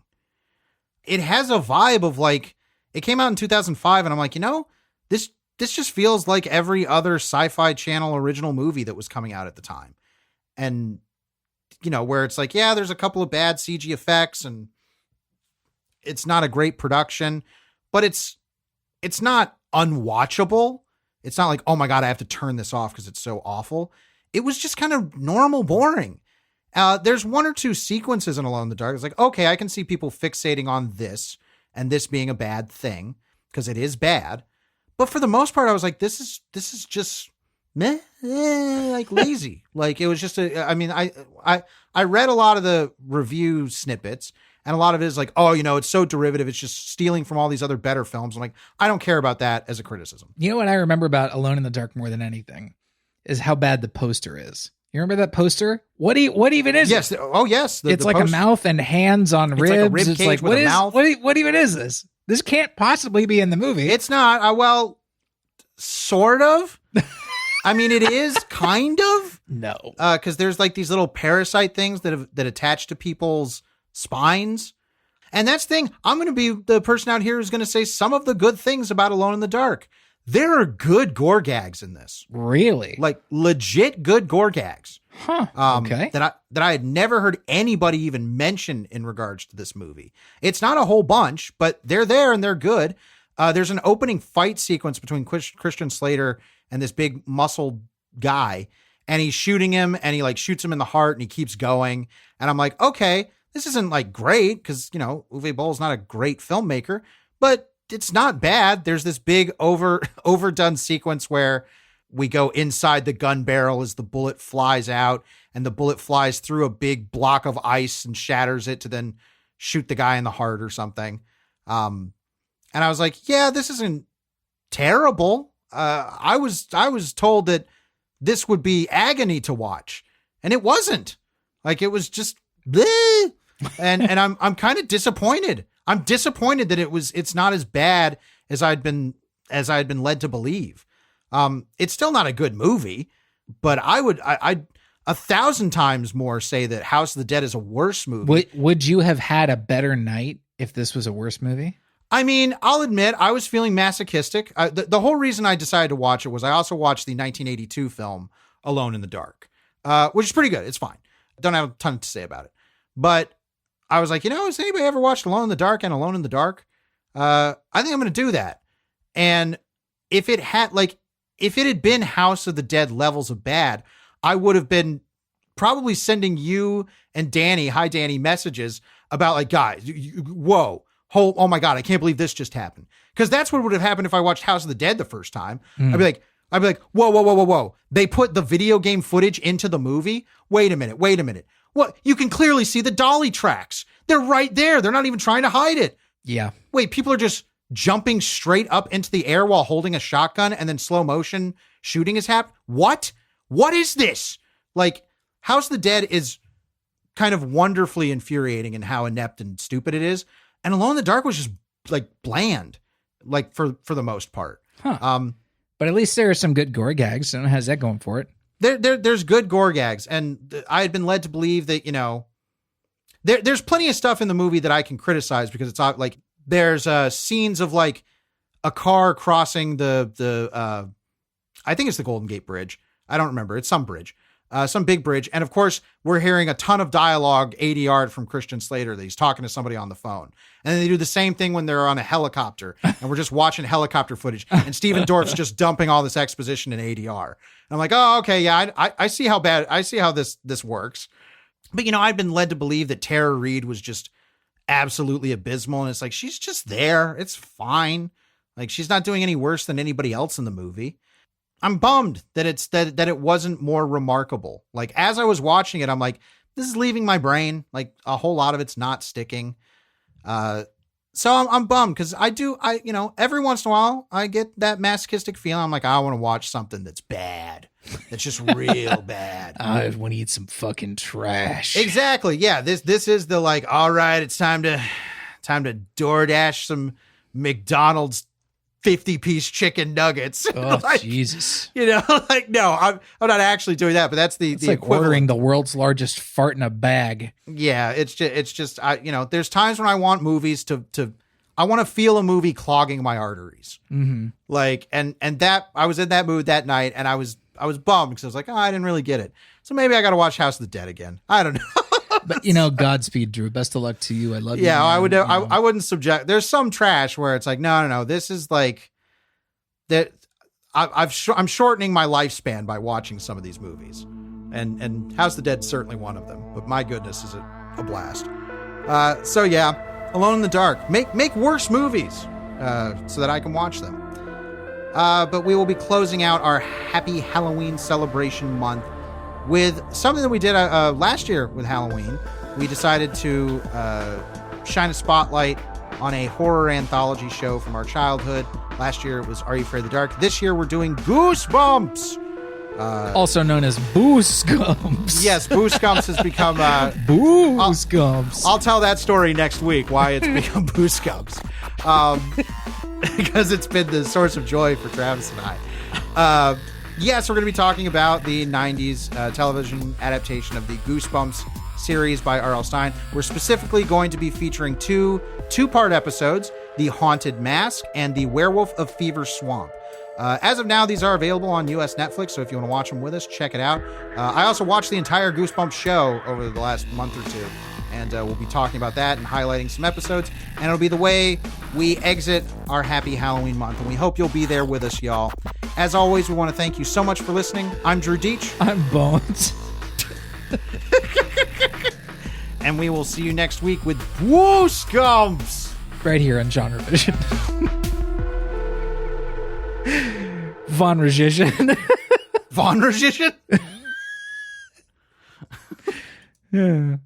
Speaker 2: It has a vibe of like, it came out in 2005 and I'm like, this just feels like every other Sci-Fi Channel original movie that was coming out at the time. And, where it's like, yeah, there's a couple of bad CG effects and it's not a great production, but it's not unwatchable. It's not like, oh my God, I have to turn this off because it's so awful. It was just kind of normal, boring. There's one or two sequences in Alone in the Dark. It's like, okay, I can see people fixating on this and this being a bad thing because it is bad. But for the most part, I was like, this is just meh, like lazy. Like it was just I read a lot of the review snippets, and a lot of it is like, oh, it's so derivative. It's just stealing from all these other better films. I'm like, I don't care about that as a criticism.
Speaker 1: You know what I remember about Alone in the Dark more than anything is how bad the poster is. You remember that poster? What even is
Speaker 2: it? Oh, yes.
Speaker 1: It's like a mouth and hands on ribs.
Speaker 2: Like a rib cage with a mouth.
Speaker 1: What even is this? This can't possibly be in the movie.
Speaker 2: It's not. Well, sort of. I mean, it is kind of.
Speaker 1: No.
Speaker 2: Because there's like these little parasite things that attach to people's spines. And that's the thing. I'm going to be the person out here who's going to say some of the good things about Alone in the Dark. There are good gore gags in this.
Speaker 1: Really?
Speaker 2: Like legit good gore gags.
Speaker 1: Huh. Okay.
Speaker 2: That I had never heard anybody even mention in regards to this movie. It's not a whole bunch, but they're there and they're good. There's an opening fight sequence between Christian Slater and this big muscled guy, and he's shooting him, and he like shoots him in the heart, and he keeps going. And I'm like, okay, this isn't like great because, Uwe Boll is not a great filmmaker, but it's not bad. There's this big overdone sequence where we go inside the gun barrel as the bullet flies out, and the bullet flies through a big block of ice and shatters it to then shoot the guy in the heart or something. And I was like, yeah, this isn't terrible. I was told that this would be agony to watch, and it wasn't. Like, it was just bleh. And I'm kind of disappointed. I'm disappointed that it's not as bad as I'd been led to believe. It's still not a good movie, but I'd 1,000 times more say that House of the Dead is a worse movie.
Speaker 1: Would you have had a better night if this was a worse movie?
Speaker 2: I mean, I'll admit I was feeling masochistic. The whole reason I decided to watch it was I also watched the 1982 film Alone in the Dark, which is pretty good. It's fine. Don't have a ton to say about it, but I was like, has anybody ever watched Alone in the Dark and Alone in the Dark? I think I'm going to do that. And if it had been House of the Dead levels of bad, I would have been probably sending you and Danny, hi Danny, messages about like, guys, whoa. Oh my God, I can't believe this just happened. Because that's what would have happened if I watched House of the Dead the first time. I'd be like, whoa. They put the video game footage into the movie? Wait a minute. What? You can clearly see the dolly tracks. They're right there. They're not even trying to hide it.
Speaker 1: Yeah.
Speaker 2: Wait, people are just jumping straight up into the air while holding a shotgun, and then slow motion shooting is happening? What? What is this? Like, House of the Dead is kind of wonderfully infuriating in how inept and stupid it is. And Alone in the Dark was just like bland, like for the most part.
Speaker 1: Huh. But at least there are some good gore gags. I don't know, how's that going for it?
Speaker 2: There's good gore gags. And I had been led to believe that, there's plenty of stuff in the movie that I can criticize because it's like there's scenes of like a car crossing the I think it's the Golden Gate Bridge. I don't remember. It's some bridge. Some big bridge. And of course, we're hearing a ton of dialogue ADR from Christian Slater that he's talking to somebody on the phone. And then they do the same thing when they're on a helicopter and we're just watching helicopter footage and Stephen Dorff's just dumping all this exposition in ADR. And I'm like, oh, okay. Yeah. I see how this works. But I've been led to believe that Tara Reid was just absolutely abysmal. And it's like, she's just there. It's fine. Like, she's not doing any worse than anybody else in the movie. I'm bummed that it wasn't more remarkable. Like, as I was watching it, I'm like, this is leaving my brain. Like, a whole lot of it's not sticking. So I'm bummed because every once in a while I get that masochistic feeling. I'm like, I want to watch something that's bad. That's just real bad.
Speaker 1: I want to eat some fucking trash.
Speaker 2: Exactly. Yeah. This is the like, all right, it's time to DoorDash some McDonald's 50-piece chicken nuggets.
Speaker 1: Oh, like, Jesus.
Speaker 2: No, I'm not actually doing that, but that's the
Speaker 1: like
Speaker 2: equivalent.
Speaker 1: Ordering the world's largest fart in a bag.
Speaker 2: Yeah, it's just there's times when I want movies I want to feel a movie clogging my arteries.
Speaker 1: Mm-hmm.
Speaker 2: Like, and that I was in that mood that night, and I was bummed because I was like, oh, I didn't really get it. So maybe I got to watch House of the Dead again. I don't know.
Speaker 1: But Godspeed, Drew. Best of luck to you. I love you.
Speaker 2: Yeah,
Speaker 1: man.
Speaker 2: I would. I wouldn't subject. There's some trash where it's like, no. This is like that. I'm shortening my lifespan by watching some of these movies, and House of the Dead certainly one of them. But my goodness, is it a blast? So yeah, Alone in the Dark. Make worse movies, so that I can watch them. But we will be closing out our Happy Halloween celebration month with something that we did last year with Halloween. We decided to shine a spotlight on a horror anthology show from our childhood. Last year it was Are You Afraid of the Dark? This year we're doing Goosebumps.
Speaker 1: Also known as Booscumps.
Speaker 2: Yes, Booscumps has become...
Speaker 1: Booscumps.
Speaker 2: I'll tell that story next week, why it's become Booscumps. Because it's been the source of joy for Travis and I. Yes, we're going to be talking about the 90s television adaptation of the Goosebumps series by R.L. Stine. We're specifically going to be featuring two-part episodes, The Haunted Mask and The Werewolf of Fever Swamp. As of now, these are available on U.S. Netflix, so if you want to watch them with us, check it out. I also watched the entire Goosebumps show over the last month or two, and we'll be talking about that and highlighting some episodes, and it'll be the way we exit our Happy Halloween month, and we hope you'll be there with us, y'all. As always, we want to thank you so much for listening. I'm Drew Deitch.
Speaker 1: I'm Bones.
Speaker 2: And we will see you next week with Goosebumps!
Speaker 1: Right here on GenreVision. Von Regition.
Speaker 2: Von Regition?
Speaker 1: Yeah.